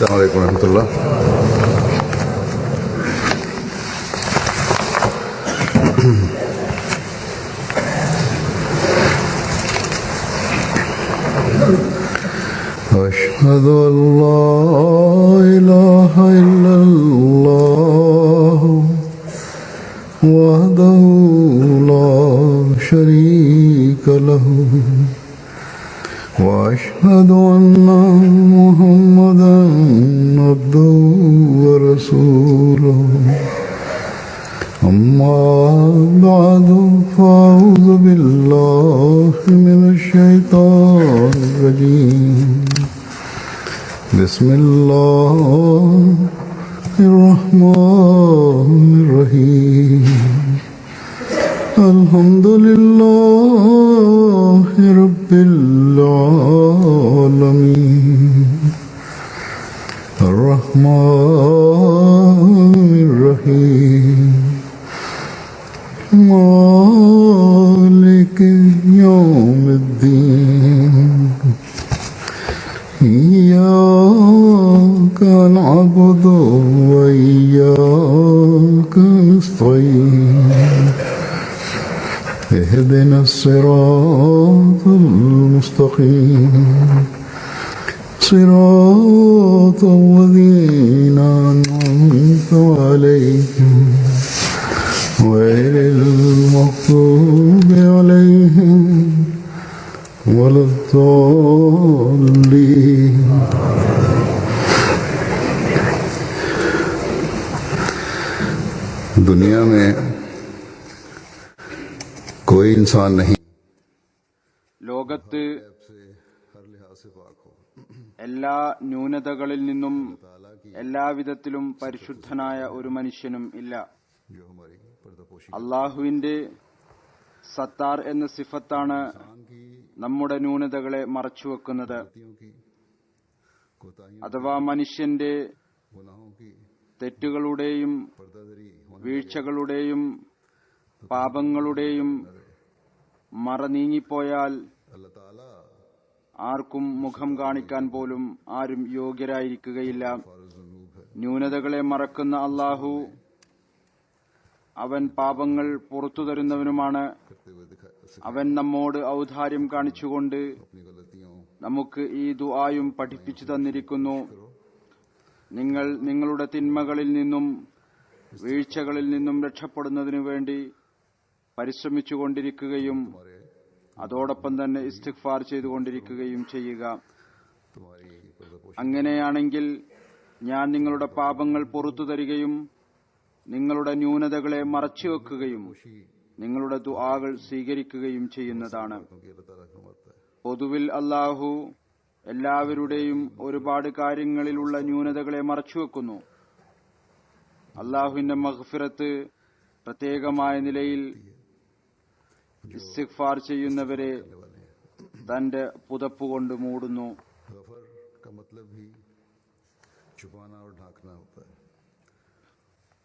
السلام عليكم ورحمة الله. أشهد أن لا إله إلا الله وحده لا شريك له وأشهد أن محمدا عبده ورسوله أما بعد فأعوذ بالله من الشيطان الرجيم بسم الله الرحمن الرحيم الحمد لله رب العالمين الرحمن الرحيم مالك يوم الدين إياك نعبد وإياك نستعين اهدنا الصراط المستقيم صراط الذين أنعمت عليهم غير المغضوب عليهم ولا الضالين. दुनिया में कोई इंसान नहीं ലോകത്ത് എല്ലാ ന്യൂനതകളിൽ നിന്നും എല്ലാവിധത്തിലും പരിശുദ്ധനായ ഒരു മനുഷ്യനും ഇല്ല. അള്ളാഹുവിന്റെ സത്താർ എന്ന സിഫത്താണ് നമ്മുടെ ന്യൂനതകളെ മറച്ചുവെക്കുന്നത്. അഥവാ മനുഷ്യന്റെ തെറ്റുകളുടെയും വീഴ്ചകളുടെയും പാപങ്ങളുടെയും മറ നീങ്ങിപ്പോയാൽ ആർക്കും മുഖം കാണിക്കാൻ പോലും ആരും യോഗ്യരായിരിക്കുകയില്ല. ന്യൂനതകളെ മറക്കുന്ന അള്ളാഹു അവൻ പാപങ്ങൾ പുറത്തു തരുന്നവനുമാണ്. അവൻ നമ്മോട് ഔദാര്യം കാണിച്ചുകൊണ്ട് നമുക്ക് ഈ ദുആയും പഠിപ്പിച്ചു തന്നിരിക്കുന്നു. നിങ്ങൾ നിങ്ങളുടെ തിന്മകളിൽ നിന്നും വീഴ്ചകളിൽ നിന്നും രക്ഷപ്പെടുന്നതിനു വേണ്ടി പരിശ്രമിച്ചുകൊണ്ടിരിക്കുകയും അതോടൊപ്പം തന്നെ ഇസ്തിഗ്ഫാർ ചെയ്തുകൊണ്ടിരിക്കുകയും ചെയ്യുക. അങ്ങനെയാണെങ്കിൽ ഞാൻ നിങ്ങളുടെ പാപങ്ങൾ പുറത്തു തരികയും നിങ്ങളുടെ ന്യൂനതകളെ മറച്ചുവെക്കുകയും നിങ്ങളുടെ ദുആകൾ സ്വീകരിക്കുകയും ചെയ്യുന്നതാണ്. പൊതുവിൽ അല്ലാഹു എല്ലാവരുടെയും ഒരുപാട് കാര്യങ്ങളിലുള്ള ന്യൂനതകളെ മറച്ചുവെക്കുന്നു. അല്ലാഹുവിന്റെ മഗ്ഫിറത്ത് പ്രത്യേകമായ നിലയിൽ ഇസ്തിഗ്ഫാർ ചെയ്യുന്നവരെ തന്റെ പുതപ്പുകൊണ്ട് മൂടുന്നു.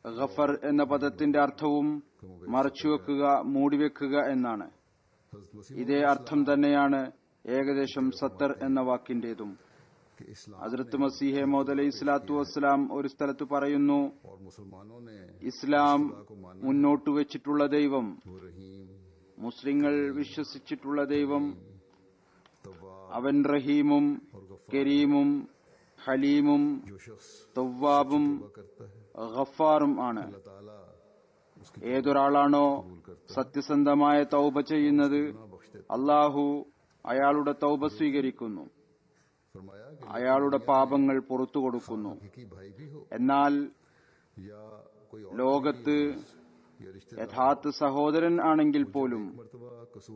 ഗഫർ എന്ന പദത്തിന്റെ അർത്ഥവും മറച്ചുവെക്കുക, മൂടിവെക്കുക എന്നാണ്. ഇതേ അർത്ഥം തന്നെയാണ് ഏകദേശം സത്തർ എന്ന വാക്കിന്റേതും. ഹസ്രത്ത് മസീഹെ മൗദ് അലൈഹി സ്വലാത്തു വസ്സലാം ഒരു സ്ഥലത്ത് പറയുന്നു, ഇസ്ലാം മുന്നോട്ട് വെച്ചിട്ടുള്ള ദൈവം, മുസ്ലിങ്ങൾ വിശ്വസിച്ചിട്ടുള്ള ദൈവം, അവൻ റഹീമും കരീമും ഹലീമും തവ്വാബും ഗഫാറും ആണ്. ഏതൊരാളാണോ സത്യസന്ധമായ തൗബ ചെയ്യുന്നത്, അള്ളാഹു അയാളുടെ തൗബ സ്വീകരിക്കുന്നു, അയാളുടെ പാപങ്ങൾ പുറത്തു കൊടുക്കുന്നു. എന്നാൽ ലോകത്ത് യഥാർത്ഥ സഹോദരൻ ആണെങ്കിൽ പോലും,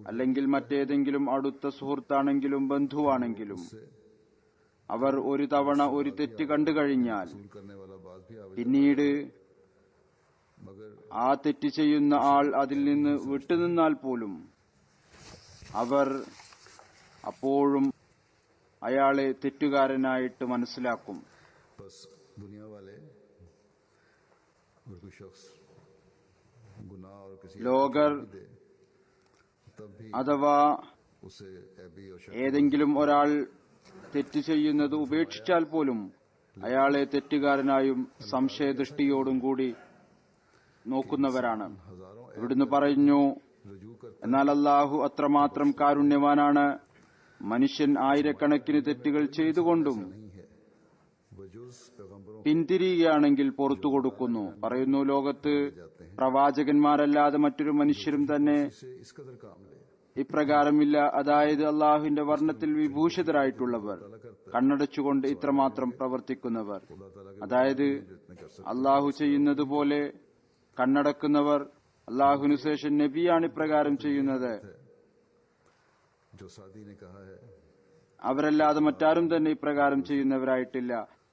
അല്ലെങ്കിൽ മറ്റേതെങ്കിലും അടുത്ത സുഹൃത്താണെങ്കിലും ബന്ധുവാണെങ്കിലും, അവർ ഒരു തവണ ഒരു തെറ്റ് കണ്ടു കഴിഞ്ഞാൽ പിന്നീട് ആ തെറ്റ് ചെയ്യുന്ന ആൾ അതിൽ നിന്ന് വിട്ടുനിന്നാൽ പോലും അവർ അപ്പോഴും അയാളെ തെറ്റുകാരനായിട്ട് മനസ്സിലാക്കും. ലോകർ അഥവാ ഏതെങ്കിലും ഒരാൾ തെറ്റ് ചെയ്യുന്നത് ഉപേക്ഷിച്ചാൽ പോലും അയാളെ തെറ്റുകാരനായും സംശയദൃഷ്ടിയോടും കൂടി നോക്കുന്നവരാണ്. हजारों ഇവിടുന്ന് പറഞ്ഞു, रजू करते എന്നാൽ അല്ലാഹു അത്രമാത്രം കാരുണ്യവാനാണ്. മനുഷ്യൻ ആയിരക്കണക്കിന് തെറ്റുകൾ ചെയ്തുകൊണ്ടും नहीं है वजूज पैगंबरों പിന്തിരിയുകയാണെങ്കിൽ പുറത്തു കൊടുക്കുന്നു. പറയുന്നു, ലോകത്ത് പ്രവാചകന്മാരല്ലാതെ മറ്റൊരു മനുഷ്യരും തന്നെ से इस कदर काम ले ഇപ്രകാരമില്ല. അതായത് അള്ളാഹുവിന്റെ വർണ്ണത്തിൽ വിഭൂഷിതരായിട്ടുള്ളവർ, കണ്ണടച്ചുകൊണ്ട് ഇത്രമാത്രം പ്രവർത്തിക്കുന്നവർ. അതായത് അള്ളാഹു ചെയ്യുന്നത് പോലെ കണ്ണടക്കുന്നവർ. അള്ളാഹുവിനു ശേഷം നബിയാണ് ഇപ്രകാരം ചെയ്യുന്നത്. जो सादी ने कहा है അവരല്ലാതെ മറ്റാരും തന്നെ ഇപ്രകാരം ചെയ്യുന്നവരായിട്ടില്ല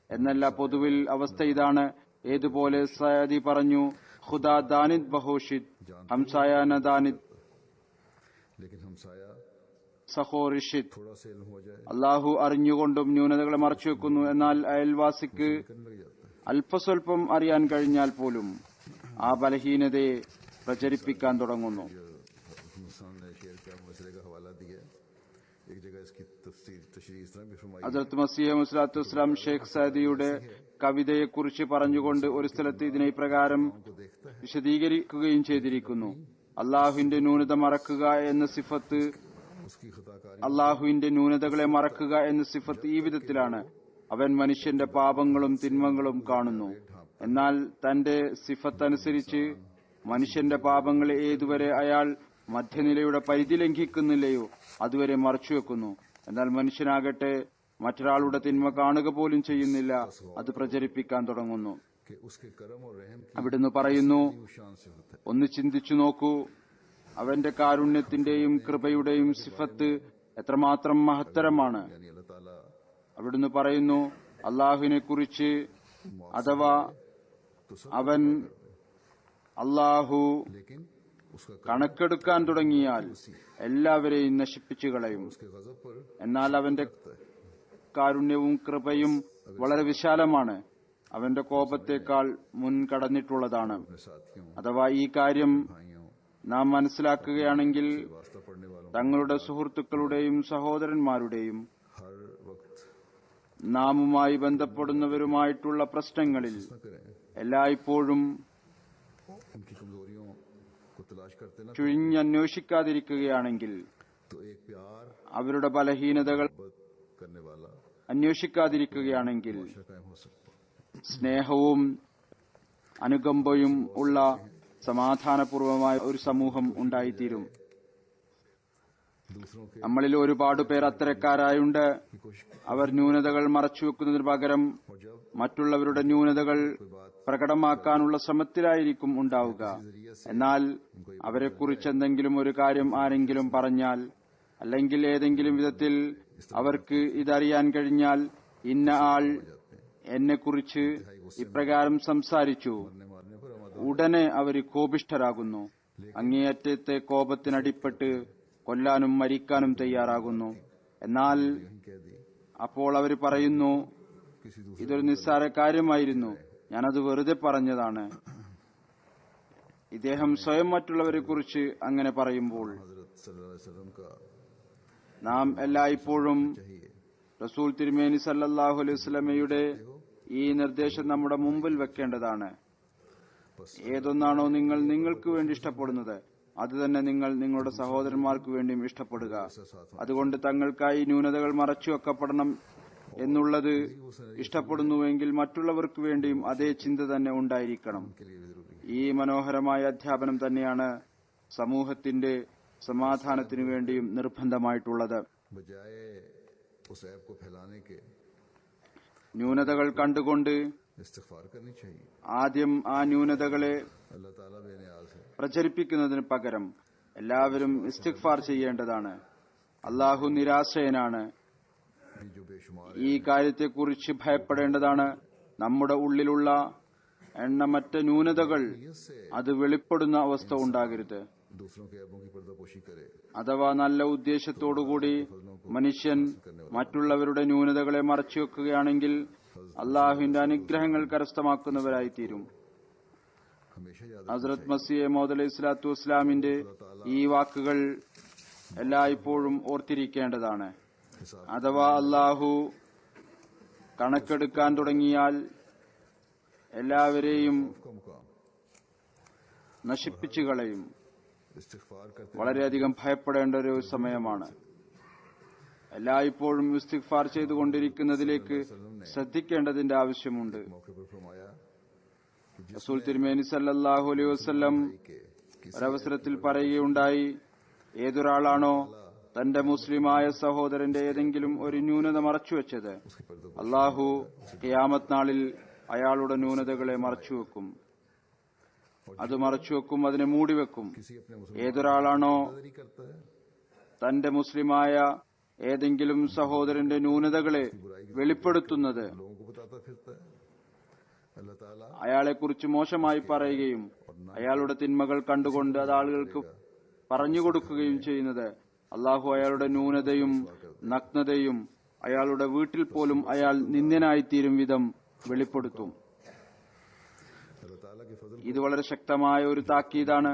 എന്നല്ല. പൊതുവിൽ അവസ്ഥ ഇതാണ്. ഏതുപോലെ സയദി പറഞ്ഞു, ഖുദാ ദാനിദ് ബഹോഷിദ് ഹംസായാന ദാനിദ് लेकिन हमसाया സഹോറിഷിദ്. थोड़ा से इल्म हो जाए അള്ളാഹു അറിഞ്ഞുകൊണ്ടും ന്യൂനതകളെ മറച്ചുവെക്കുന്നു. എന്നാൽ അയൽവാസിക്ക് करने लग जाता है। അല്പസ്വല്പം അറിയാൻ കഴിഞ്ഞാൽ പോലും ആ ബലഹീനതയെ പ്രചരിപ്പിക്കാൻ തുടങ്ങുന്നു. मुसान ने शेर के मसले का हवाला दिया। एक जगह इसकी तशरीह इस तरह भी फरमाई ഹദ്റത്ത് മസീഹ് മുസ്ലാത്തു വസ്സലാം ഷെയ്ഖ് സഅദിയുടെ കവിതയെക്കുറിച്ച് പറഞ്ഞുകൊണ്ട് ഒരു സ്ഥലത്ത് ഇതിനെ ഇപ്രകാരം को देखता है വിശദീകരിക്കുകയും ചെയ്തിരിക്കുന്നു. അള്ളാഹുവിന്റെ ന്യൂനത മറക്കുക എന്ന സിഫത്ത്, उसकी खताकारी അള്ളാഹുവിന്റെ ന്യൂനതകളെ മറക്കുക എന്ന സിഫത്ത് ഈ വിധത്തിലാണ്. അവൻ മനുഷ്യന്റെ പാപങ്ങളും തിന്മകളും കാണുന്നു. എന്നാൽ തന്റെ സിഫത്ത് അനുസരിച്ച് മനുഷ്യന്റെ പാപങ്ങളെ ഏതുവരെ അയാൾ മധ്യനിലയുടെ പരിധി ലംഘിക്കുന്നില്ലയോ അതുവരെ മറച്ചുവെക്കുന്നു. എന്നാൽ മനുഷ്യനാകട്ടെ മറ്റൊരാളുടെ തിന്മ കാണുക പോലും ചെയ്യുന്നില്ല, അത് പ്രചരിപ്പിക്കാൻ തുടങ്ങുന്നു. कि उसके करम और रहम की അവിടുന്ന് പറയുന്നു, शान से होता है। ഒന്ന് ചിന്തിച്ചു നോക്കൂ, അവന്റെ കാരുണ്യത്തിന്റെയും കൃപയുടെയും സിഫത്ത് എത്രമാത്രം മഹത്തരമാണ്. यानी अल्लाह ताला അവിടുന്ന് പറയുന്നു, അള്ളാഹുവിനെ കുറിച്ച് അഥവാ तो सब അവൻ അള്ളാഹു लेकिन उसका കണക്കെടുക്കാൻ തുടങ്ങിയാൽ എല്ലാവരെയും നശിപ്പിച്ചു കളയും. उसके गजब पर എന്നാൽ അവന്റെ കാരുണ്യവും കൃപയും വളരെ വിശാലമാണ്. അവന്റെ കോപത്തേക്കാൾ മുൻകടന്നിട്ടുള്ളതാണ്. अपने साथियों അഥവാ ഈ കാര്യം भाइयों നാം മനസ്സിലാക്കുകയാണെങ്കിൽ वास्ता पढ़ने वालों തങ്ങളുടെ സുഹൃത്തുക്കളുടെയും സഹോദരന്മാരുടെയും हर वक्त നാമുമായി ബന്ധപ്പെടുന്നവരുമായിട്ടുള്ള പ്രശ്നങ്ങളിൽ न करें, എല്ലായ്പ്പോഴും उनकी कमजोरियों को तलाश करते न ചുഴിഞ്ഞന്വേഷിക്കാതിരിക്കുകയാണെങ്കിൽ, तो एक प्यार അവരുടെ ബലഹീനതകൾ मोहब्बत करने वाला അന്വേഷിക്കാതിരിക്കുകയാണെങ്കിൽ अच्छा कायम हो सकता है। സ്നേഹവും അനുകമ്പയും ഉള്ള സമാധാനപൂർവമായ ഒരു സമൂഹം ഉണ്ടായിത്തീരും. दूसरों के നമ്മളിൽ ഒരുപാട് പേർ അത്തരക്കാരായുണ്ട്. की कोशिश അവർ ന്യൂനതകൾ മറച്ചുവെക്കുന്നതിന് പകരം और जब മറ്റുള്ളവരുടെ ന്യൂനതകൾ कोई बात പ്രകടമാക്കാനുള്ള ശ്രമത്തിലായിരിക്കും ഉണ്ടാവുക. എന്നാൽ അവരെക്കുറിച്ച് എന്തെങ്കിലും ഒരു കാര്യം ആരെങ്കിലും പറഞ്ഞാൽ, അല്ലെങ്കിൽ ഏതെങ്കിലും വിധത്തിൽ അവർക്ക് ഇതറിയാൻ കഴിഞ്ഞാൽ, ഇന്ന ആൾ എന്നെക്കുറിച്ച് ഇപ്രകാരം സംസാരിച്ചു, मारने पर हमारा ഉടനെ അവർ കോപിഷ്ഠരാകുന്നു. അങ്ങേയറ്റത്തെ കോപത്തിനടിപ്പെട്ട് കൊല്ലാനും മരിക്കാനും തയ്യാറാകുന്നു. എന്നാൽ यही कह दी അപ്പോൾ അവർ പറയുന്നു, किसी दूसरे ഇതൊരു നിസ്സാര കാര്യമായിരുന്നു, ഞാനത് വെറുതെ പറഞ്ഞതാണ്. ഇദ്ദേഹം സ്വയം മറ്റുള്ളവരെ കുറിച്ച് അങ്ങനെ പറയുമ്പോൾ हजरत सल्लल्लाहु अलैहि वसल्लम का നാം എല്ലായ്പ്പോഴും चाहिए റസൂൽ തിരുമേനി സല്ലല്ലാഹു അലൈഹി വസല്ലമയുടെ ഈ നിർദ്ദേശം നമ്മുടെ മുമ്പിൽ വെക്കേണ്ടതാണ്. ഏതൊന്നാണോ നിങ്ങൾ നിങ്ങൾക്ക് വേണ്ടി ഇഷ്ടപ്പെടുന്നത് അത് തന്നെ നിങ്ങൾ നിങ്ങളുടെ സഹോദരന്മാർക്ക് വേണ്ടിയും ഇഷ്ടപ്പെടുക. അതുകൊണ്ട് തങ്ങൾക്കായി ന്യൂനതകൾ മറച്ചുവെക്കപ്പെടണം എന്നുള്ളത് ഇഷ്ടപ്പെടുന്നുവെങ്കിൽ മറ്റുള്ളവർക്ക് വേണ്ടിയും അതേ ചിന്ത തന്നെ ഉണ്ടായിരിക്കണം. के लिए भी जरूरी है। ഈ മനോഹരമായ അധ്യാപനം തന്നെയാണ് സമൂഹത്തിന്റെ സമാധാനത്തിനു വേണ്ടിയും നിർബന്ധമായിട്ടുള്ളത്. बजाय उस ऐप को फैलाने के ന്യൂനതകൾ കണ്ടുകൊണ്ട് इस्तिग़फ़ार करनी चाहिए। ആദ്യം ആ ന്യൂനതകളെ अल्लाह ताला बेनियाज है। പ്രചരിപ്പിക്കുന്നതിന് പകരം എല്ലാവരും ഇസ്തിഗ്ഫാർ ചെയ്യേണ്ടതാണ്. അള്ളാഹു നിരാശ്രയനാണ്. ये जो बेशुमार ഈ കാര്യത്തെക്കുറിച്ച് ഭയപ്പെടേണ്ടതാണ്. നമ്മുടെ ഉള്ളിലുള്ള എണ്ണമറ്റ ന്യൂനതകൾ അത് വെളിപ്പെടുന്ന അവസ്ഥ ഉണ്ടാകരുത്. दूसरों के ऐबों की पर्दापोशी करे, അഥവാ നല്ല ഉദ്ദേശത്തോടുകൂടി മനുഷ്യൻ മറ്റുള്ളവരുടെ ന്യൂനതകളെ മറച്ചുവെക്കുകയാണെങ്കിൽ അള്ളാഹുവിന്റെ അനുഗ്രഹങ്ങൾ കരസ്ഥമാക്കുന്നവരായിത്തീരും. हमेशा याद ഹസ്രത്ത് മസീഹ് മൗഊദ് അലൈഹി സ്വലാത്തു വസ്സലാമിന്റെ ഈ വാക്കുകൾ എല്ലായ്പ്പോഴും ഓർത്തിരിക്കേണ്ടതാണ്. हिसाब അഥവാ അള്ളാഹു കണക്കെടുക്കാൻ തുടങ്ങിയാൽ എല്ലാവരെയും का मुकाम നശിപ്പിച്ചു കളയും. इस्तिग़फ़ार करते വളരെയധികം ഭയപ്പെടേണ്ട ഒരു സമയമാണ്. എല്ലായ്പ്പോഴും ഇസ്തിഗ്ഫാർ ചെയ്തുകൊണ്ടിരിക്കുന്നതിലേക്ക് ശ്രദ്ധിക്കേണ്ടതിന്റെ ആവശ്യമുണ്ട്. मौके पर फरमाया कि റസൂൽ തിരുമേനി സല്ലല്ലാഹു അലൈഹി വസല്ലം के ഒരവസരത്തിൽ പറയുകയുണ്ടായി, ഏതൊരാളാണോ തന്റെ മുസ്ലിമായ സഹോദരന്റെ ഏതെങ്കിലും ഒരു ന്യൂനത മറച്ചുവെച്ചത്, उसके पर्दों पर അള്ളാഹു ഖിയാമത്ത് നാളിൽ അയാളുടെ ന്യൂനതകളെ മറച്ചുവെക്കും. അത് മറച്ചുവെക്കും, അതിനെ മൂടിവെക്കും. किसी अपने ഏതൊരാളാണോ मुसलमान करता है തന്റെ മുസ്ലിമായ ഏതെങ്കിലും സഹോദരന്റെ ന്യൂനതകളെ വെളിപ്പെടുത്തുന്നത്, लोगों को बताता फिरता है, अल्लाह ताला അയാളെക്കുറിച്ച് മോശമായി പറയുകയും അയാളുടെ തിന്മകൾ കണ്ടുകൊണ്ട് അത് ആളുകൾക്ക് പറഞ്ഞുകൊടുക്കുകയും ചെയ്യുന്നത്, അള്ളാഹു അയാളുടെ ന്യൂനതയും നഗ്നതയും അയാളുടെ വീട്ടിൽ പോലും അയാൾ നിന്ദ്യനായിത്തീരും വിധം വെളിപ്പെടുത്തും. अल्लाह ताला के फजल ഇത് വളരെ ശക്തമായ ഒരു താക്കീതാണ്.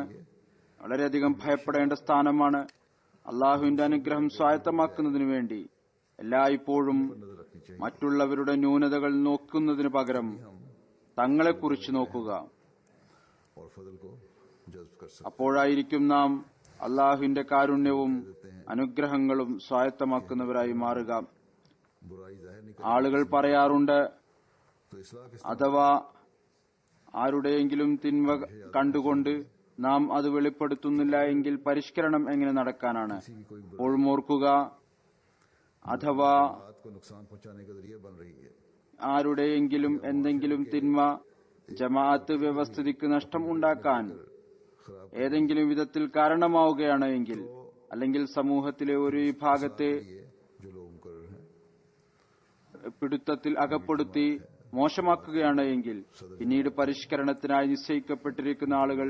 വളരെയധികം ഭയപ്പെടേണ്ട സ്ഥാനമാണ്. അള്ളാഹുവിന്റെ അനുഗ്രഹം സ്വായത്തമാക്കുന്നതിനു വേണ്ടി എല്ലായ്പ്പോഴും नजर रखनी चाहिए മറ്റുള്ളവരുടെ ന്യൂനതകൾ നോക്കുന്നതിന് പകരം തങ്ങളെക്കുറിച്ച് നോക്കുക. और फजल को जज्ब कर सकते അപ്പോഴായിരിക്കും നാം അള്ളാഹുവിന്റെ കാരുണ്യവും അനുഗ്രഹങ്ങളും സ്വായത്തമാക്കുന്നവരായി മാറുക. बुराई जाहिर नहीं ആളുകൾ പറയാറുണ്ട്, तो इस्लाह के അഥവാ ആരുടെയെങ്കിലും തിന്മ കണ്ടുകൊണ്ട് നാം അത് വെളിപ്പെടുത്തുന്നില്ല എങ്കിൽ പരിഷ്കരണം എങ്ങനെ നടക്കാനാണ്? किसी की कोई എപ്പോഴും ഓർക്കുക, അഥവാ बात को नुकसान पहुंचाने का जरिया बन रही है ആരുടെയെങ്കിലും എന്തെങ്കിലും തിന്മ ജമാഅത്ത് വ്യവസ്ഥിതിക്ക് നഷ്ടം ഉണ്ടാക്കാൻ खराब ഏതെങ്കിലും വിധത്തിൽ കാരണമാവുകയാണ് എങ്കിൽ, അല്ലെങ്കിൽ സമൂഹത്തിലെ ഒരു വിഭാഗത്തെ ये जो लोग कर रहे हैं പിടുത്തത്തിൽ അകപ്പെടുത്തി മോശമാക്കുകയാണ് എങ്കിൽ, പിന്നീട് പരിഷ്കരണത്തിനായി നിശ്ചയിക്കപ്പെട്ടിരിക്കുന്ന ആളുകൾ,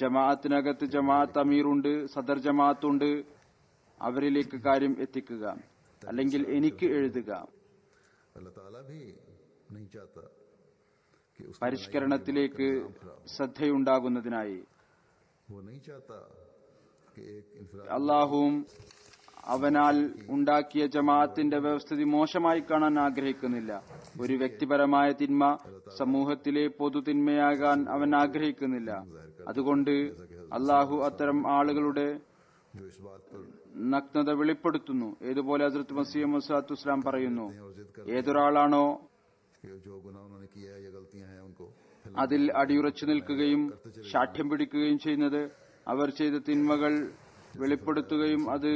ജമാഅത്തിനകത്ത് ജമാഅത്ത് അമീറുണ്ട്, സദർ ജമാഅത്തുണ്ട്, അവരിലേക്ക് കാര്യം എത്തിക്കുക, അല്ലെങ്കിൽ എനിക്ക് എഴുതുക. अल्लाह ताला भी नहीं चाहता कि उसकी പരിഷ്കരണത്തിലേക്ക് ശ്രദ്ധയുണ്ടാകുന്നതിനായി वो नहीं चाहता कि एक इंफराद അള്ളാഹുവും അവനാൽ ഉണ്ടാക്കിയ ജമാഅത്തിന്റെ വ്യവസ്ഥിതി മോശമായി കാണാൻ ആഗ്രഹിക്കുന്നില്ല. ഒരു വ്യക്തിപരമായ തിന്മ സമൂഹത്തിലെ പൊതു തിന്മയാകാൻ അവൻ ആഗ്രഹിക്കുന്നില്ല. അതുകൊണ്ട് അള്ളാഹു അത്തരം ആളുകളുടെ जो इस बात पर നഗ്നത വെളിപ്പെടുത്തുന്നു. ഏതുപോലെ ഹസ്രത്ത് മസീഹ് മൗഊദ് ഇസ്ലാം പറയുന്നു, और जिद कर ഏതൊരാളാണോ कि जो गुनाह उन्होंने किया है या गलतियां हैं उनको അതിൽ അടിയുറച്ചു നിൽക്കുകയും ശാഠ്യം പിടിക്കുകയും ചെയ്യുന്നത്, അവർ ചെയ്ത തിന്മകൾ വെളിപ്പെടുത്തുകയും അത്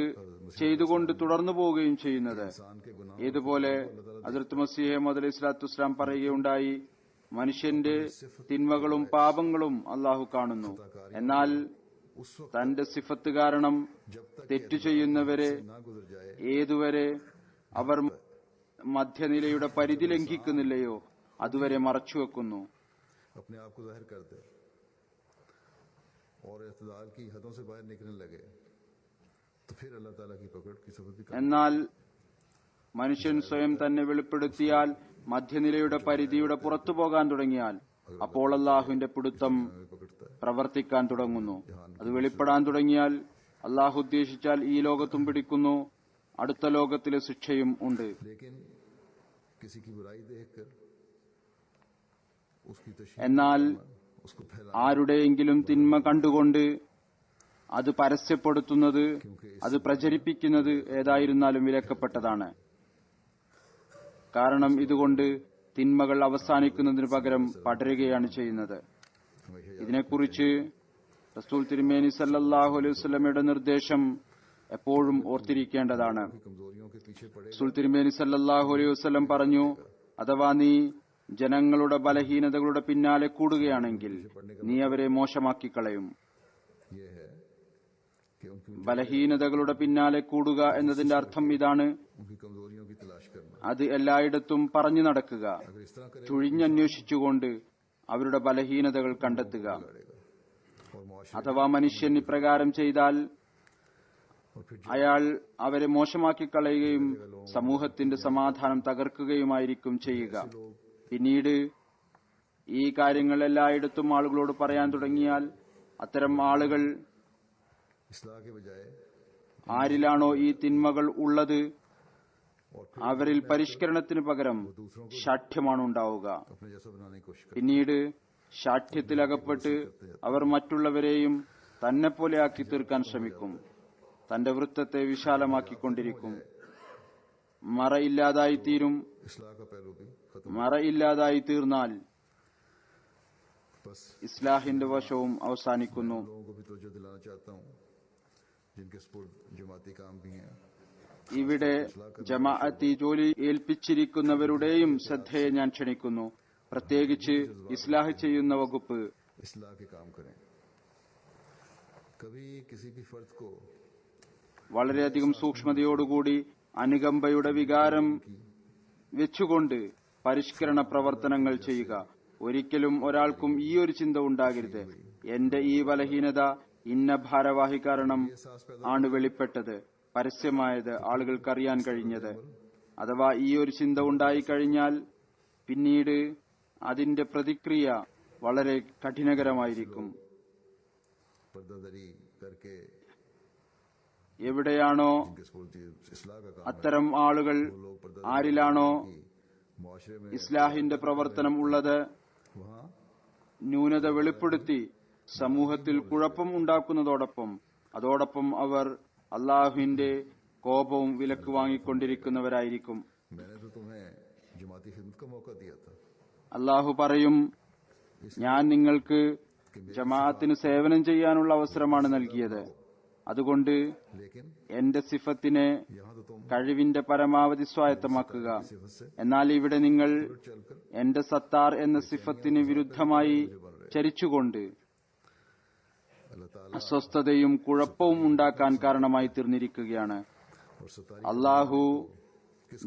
ചെയ്തുകൊണ്ട് തുടർന്നു പോവുകയും ചെയ്യുന്നത്, इंसान के गुनाह ഏതുപോലെ ഹസ്രത്ത് മസീഹ് മൗഊദ് അലൈഹി സ്വലാത്തു വസ്സലാം പറയുകയുണ്ടായി, മനുഷ്യന്റെ തിന്മകളും പാപങ്ങളും അള്ളാഹു കാണുന്നു. എന്നാൽ उस वक्त തന്റെ സിഫത്ത് കാരണം जब तक തെറ്റു ചെയ്യുന്നവരെ ना गुजर जाए ഏതുവരെ അവർ മധ്യനിലയുടെ പരിധി ലംഘിക്കുന്നില്ലയോ അതുവരെ മറച്ചുവെക്കുന്നു. अपने आप को जाहिर कर दे और इत्तेदाल की हदों से बाहर निकलने लगे तो फिर अल्लाह ताला की पकड़ की सबक भी എന്നാൽ മനുഷ്യൻ സ്വയം തന്നെ വെളിപ്പെടുത്തിയാൽ, മധ്യനിലയുടെ പരിധിയുടെ പുറത്തു പോകാൻ തുടങ്ങിയാൽ, അപ്പോൾ അള്ളാഹുവിന്റെ പിടുത്തം पकड़ता है പ്രവർത്തിക്കാൻ തുടങ്ങുന്നു. അത് വെളിപ്പെടാൻ തുടങ്ങിയാൽ അള്ളാഹു ഉദ്ദേശിച്ചാൽ ഈ ലോകത്തും പിടിക്കുന്നു, അടുത്ത ലോകത്തിലെ ശിക്ഷയും ഉണ്ട്. लेकिन किसी की बुराई देखकर उसकी तशहीर എന്നാൽ उसको फैला ആരുടെയെങ്കിലും തിന്മ കണ്ടുകൊണ്ട് അത് പരസ്യപ്പെടുത്തുന്നത്, അത് പ്രചരിപ്പിക്കുന്നത് ഏതായിരുന്നാലും വിലക്കപ്പെട്ടതാണ്. കാരണം ഇതുകൊണ്ട് തിന്മകൾ അവസാനിക്കുന്നതിന് പകരം പടരുകയാണ് ചെയ്യുന്നത്. हमेशा ഇതിനെക്കുറിച്ച് റസൂൽ തിരുമേനി സല്ലല്ലാഹു അലൈഹി വസല്ലമയുടെ നിർദ്ദേശം എപ്പോഴും ഓർത്തിരിക്കേണ്ടതാണ്. कमजोरियों के पीछे पड़े റസൂൽ തിരുമേനി സല്ലല്ലാഹു അലൈഹി വസല്ലം പറഞ്ഞു, അഥവാ നീ ജനങ്ങളുടെ ബലഹീനതകളുടെ പിന്നാലെ കൂടുകയാണെങ്കിൽ നീ അവരെ മോശമാക്കി കളയും. ये है कि उनकी ബലഹീനതകളുടെ പിന്നാലെ കൂടുക എന്നതിന്റെ അർത്ഥം ഇതാണ്, उनकी कमजोरियों की तलाश करना। അത് എല്ലായിടത്തും പറഞ്ഞു നടക്കുക, अगर इस तरह करे ചുഴിഞ്ഞന്വേഷിച്ചുകൊണ്ട് അവരുടെ ബലഹീനതകൾ കണ്ടെത്തുക. और मुआशरे അഥവാ മനുഷ്യൻ ഇപ്രകാരം ചെയ്താൽ और फिर അയാൾ അവരെ മോശമാക്കി കളയുകയും സമൂഹത്തിന്റെ സമാധാനം തകർക്കുകയുമായിരിക്കും ചെയ്യുക. പിന്നീട് ഈ കാര്യങ്ങൾ എല്ലായിടത്തും ആളുകളോട് പറയാൻ തുടങ്ങിയാൽ അത്തരം ആളുകൾ इस्लाह के बजाय ആരിലാണോ ഈ തിന്മകൾ ഉള്ളത് അവരിൽ പരിഷ്കരണത്തിന് പകരം ശാഠ്യമാണ് ഉണ്ടാവുക. अपने जैसा बनाने की कोशिश करते പിന്നീട് ശാഠ്യത്തിലകപ്പെട്ട് അവർ മറ്റുള്ളവരെയും തന്നെ പോലെയാക്കി തീർക്കാൻ ശ്രമിക്കും. തന്റെ വൃത്തത്തെ വിശാലമാക്കിക്കൊണ്ടിരിക്കും. മറയില്ലാതായിത്തീരും. इस्लाह का पहलू भी खत्म। മറയില്ലാതായി തീർന്നാൽ बस ഇസ്ലാഹിന്റെ വശവും അവസാനിക്കുന്നു. लोगों को भी तवज्जो दिलाना चाहता हूँ जिनके स्पुर्द जमाती काम भी हैं। ഇവിടെ ജമാഅത്തി ജോലി ഏൽപ്പിച്ചിരിക്കുന്നവരുടെയും ശ്രദ്ധയെ ഞാൻ ക്ഷണിക്കുന്നു. പ്രത്യേകിച്ച് ഇസ്ലാഹ് ചെയ്യുന്ന വകുപ്പ് इस्लाह के काम करें। कभी किसी भी फर्द को വളരെയധികം സൂക്ഷ്മതയോടുകൂടി അനുകമ്പയുടെ വികാരം വെച്ചുകൊണ്ട് പരിഷ്കരണ പ്രവർത്തനങ്ങൾ ചെയ്യുക. ഒരിക്കലും ഒരാൾക്കും ഈ ഒരു ചിന്ത ഉണ്ടാകരുത്, എന്റെ ഈ ബലഹീനത ഇന്ന ഭാരവാഹി കാരണം ആണ് വെളിപ്പെട്ടത്, പരസ്യമായത്, ആളുകൾക്കറിയാൻ കഴിഞ്ഞത്. അഥവാ ഈ ഒരു ചിന്ത ഉണ്ടായിക്കഴിഞ്ഞാൽ പിന്നീട് അതിന്റെ പ്രതിക്രിയ വളരെ കഠിനകരമായിരിക്കും. पर्दादरी करके എവിടെയാണോ जिनके स्पुर्द इस्लाह का काम അത്തരം ആളുകൾ लोग पर्दा ആരിലാണോ मुआशरे में ഇസ്ലാഹിന്റെ പ്രവർത്തനം ഉള്ളത് वहाँ ന്യൂനത വെളിപ്പെടുത്തി സമൂഹത്തിൽ കുഴപ്പം ഉണ്ടാക്കുന്നതോടൊപ്പം അതോടൊപ്പം അവർ അള്ളാഹുവിന്റെ കോപവും വിലക്ക് വാങ്ങിക്കൊണ്ടിരിക്കുന്നവരായിരിക്കും. मैंने तो तुम्हें जमाती खिदमत का मौका दिया था। അള്ളാഹു പറയും, ഞാൻ നിങ്ങൾക്ക് ജമാഅത്തിന് സേവനം ചെയ്യാനുള്ള അവസരമാണ് നൽകിയത്. അതുകൊണ്ട് लेकिन എന്റെ സിഫത്തിനെ यहाँ तो तुम കഴിവിന്റെ പരമാവധി സ്വായത്തമാക്കുക. सिफत से എന്നാൽ ഇവിടെ നിങ്ങൾ चलकर എന്റെ സത്താർ എന്ന സിഫത്തിന് വിരുദ്ധമായി ചരിച്ചുകൊണ്ട് अल्लाह ताला അസ്വസ്ഥതയും കുഴപ്പവും ഉണ്ടാക്കാൻ കാരണമായി തീർന്നിരിക്കുകയാണ്. और सतारी അള്ളാഹു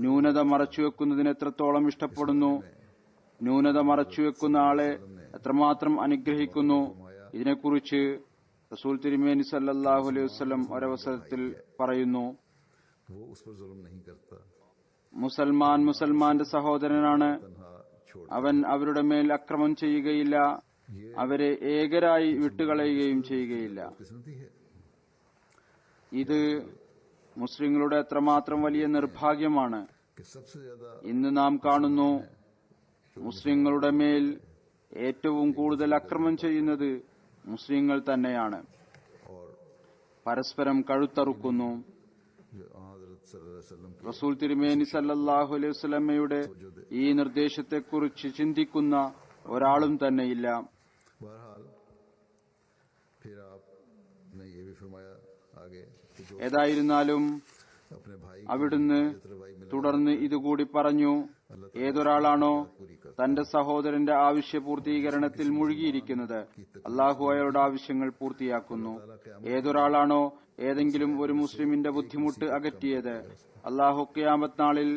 ന്യൂനത മറച്ചുവെക്കുന്നതിന് എത്രത്തോളം ഇഷ്ടപ്പെടുന്നു, ന്യൂനത മറച്ചുവെക്കുന്ന ആളെ എത്രമാത്രം അനുഗ്രഹിക്കുന്നു, ഇതിനെക്കുറിച്ച് റസൂൽ തിരുമേനി സല്ലല്ലാഹു അലൈഹി വസല്ലം ഒരവസരത്തിൽ പറയുന്നു, वो उस पर जुल्म नहीं करता, മുസൽമാൻ മുസൽമാന്റെ സഹോദരനാണ്, तन्हा छोड़ അവൻ അവരുടെ മേൽ അക്രമം ചെയ്യുകയില്ല, അവരെ ഏകരായി വിട്ടുകളയുകയും ചെയ്യുകയില്ല. किस्मती है। ഇത് മുസ്ലിങ്ങളുടെ എത്രമാത്രം വലിയ നിർഭാഗ്യമാണ്. कि सबसे ज्यादा ഇന്ന് നാം കാണുന്നു മുസ്ലിങ്ങളുടെ മേൽ ഏറ്റവും കൂടുതൽ അക്രമം ചെയ്യുന്നത് മുസ്ലിങ്ങൾ തന്നെയാണ്. और പരസ്പരം കഴുത്തറുക്കുന്നു. जो हजरत सल्लल्लाहु अलैहि वसल्लम की റസൂൽ തിരുമേനി സല്ലല്ലാഹു അലൈഹി വസല്ലമയുടെ ഈ നിർദ്ദേശത്തെക്കുറിച്ച് ചിന്തിക്കുന്ന ഒരാളും തന്നെയില്ല. बहरहाल फिर आपने ये भी फरमाया आगे कि जो ഏതായിരുന്നാലും अपने भाई അവിടുന്ന് തുടർന്ന് ഇതുകൂടി പറഞ്ഞു, ഏതൊരാളാണോ തന്റെ സഹോദരന്റെ ആവശ്യ പൂർത്തീകരണത്തിൽ മുഴുകിയിരിക്കുന്നത് അള്ളാഹു അയാളുടെ ആവശ്യങ്ങൾ പൂർത്തിയാക്കുന്നു. ഏതൊരാളാണോ ഏതെങ്കിലും ഒരു മുസ്ലിമിന്റെ ബുദ്ധിമുട്ട് അകറ്റിയത് അള്ളാഹു ഖിയാമത്ത് നാളിൽ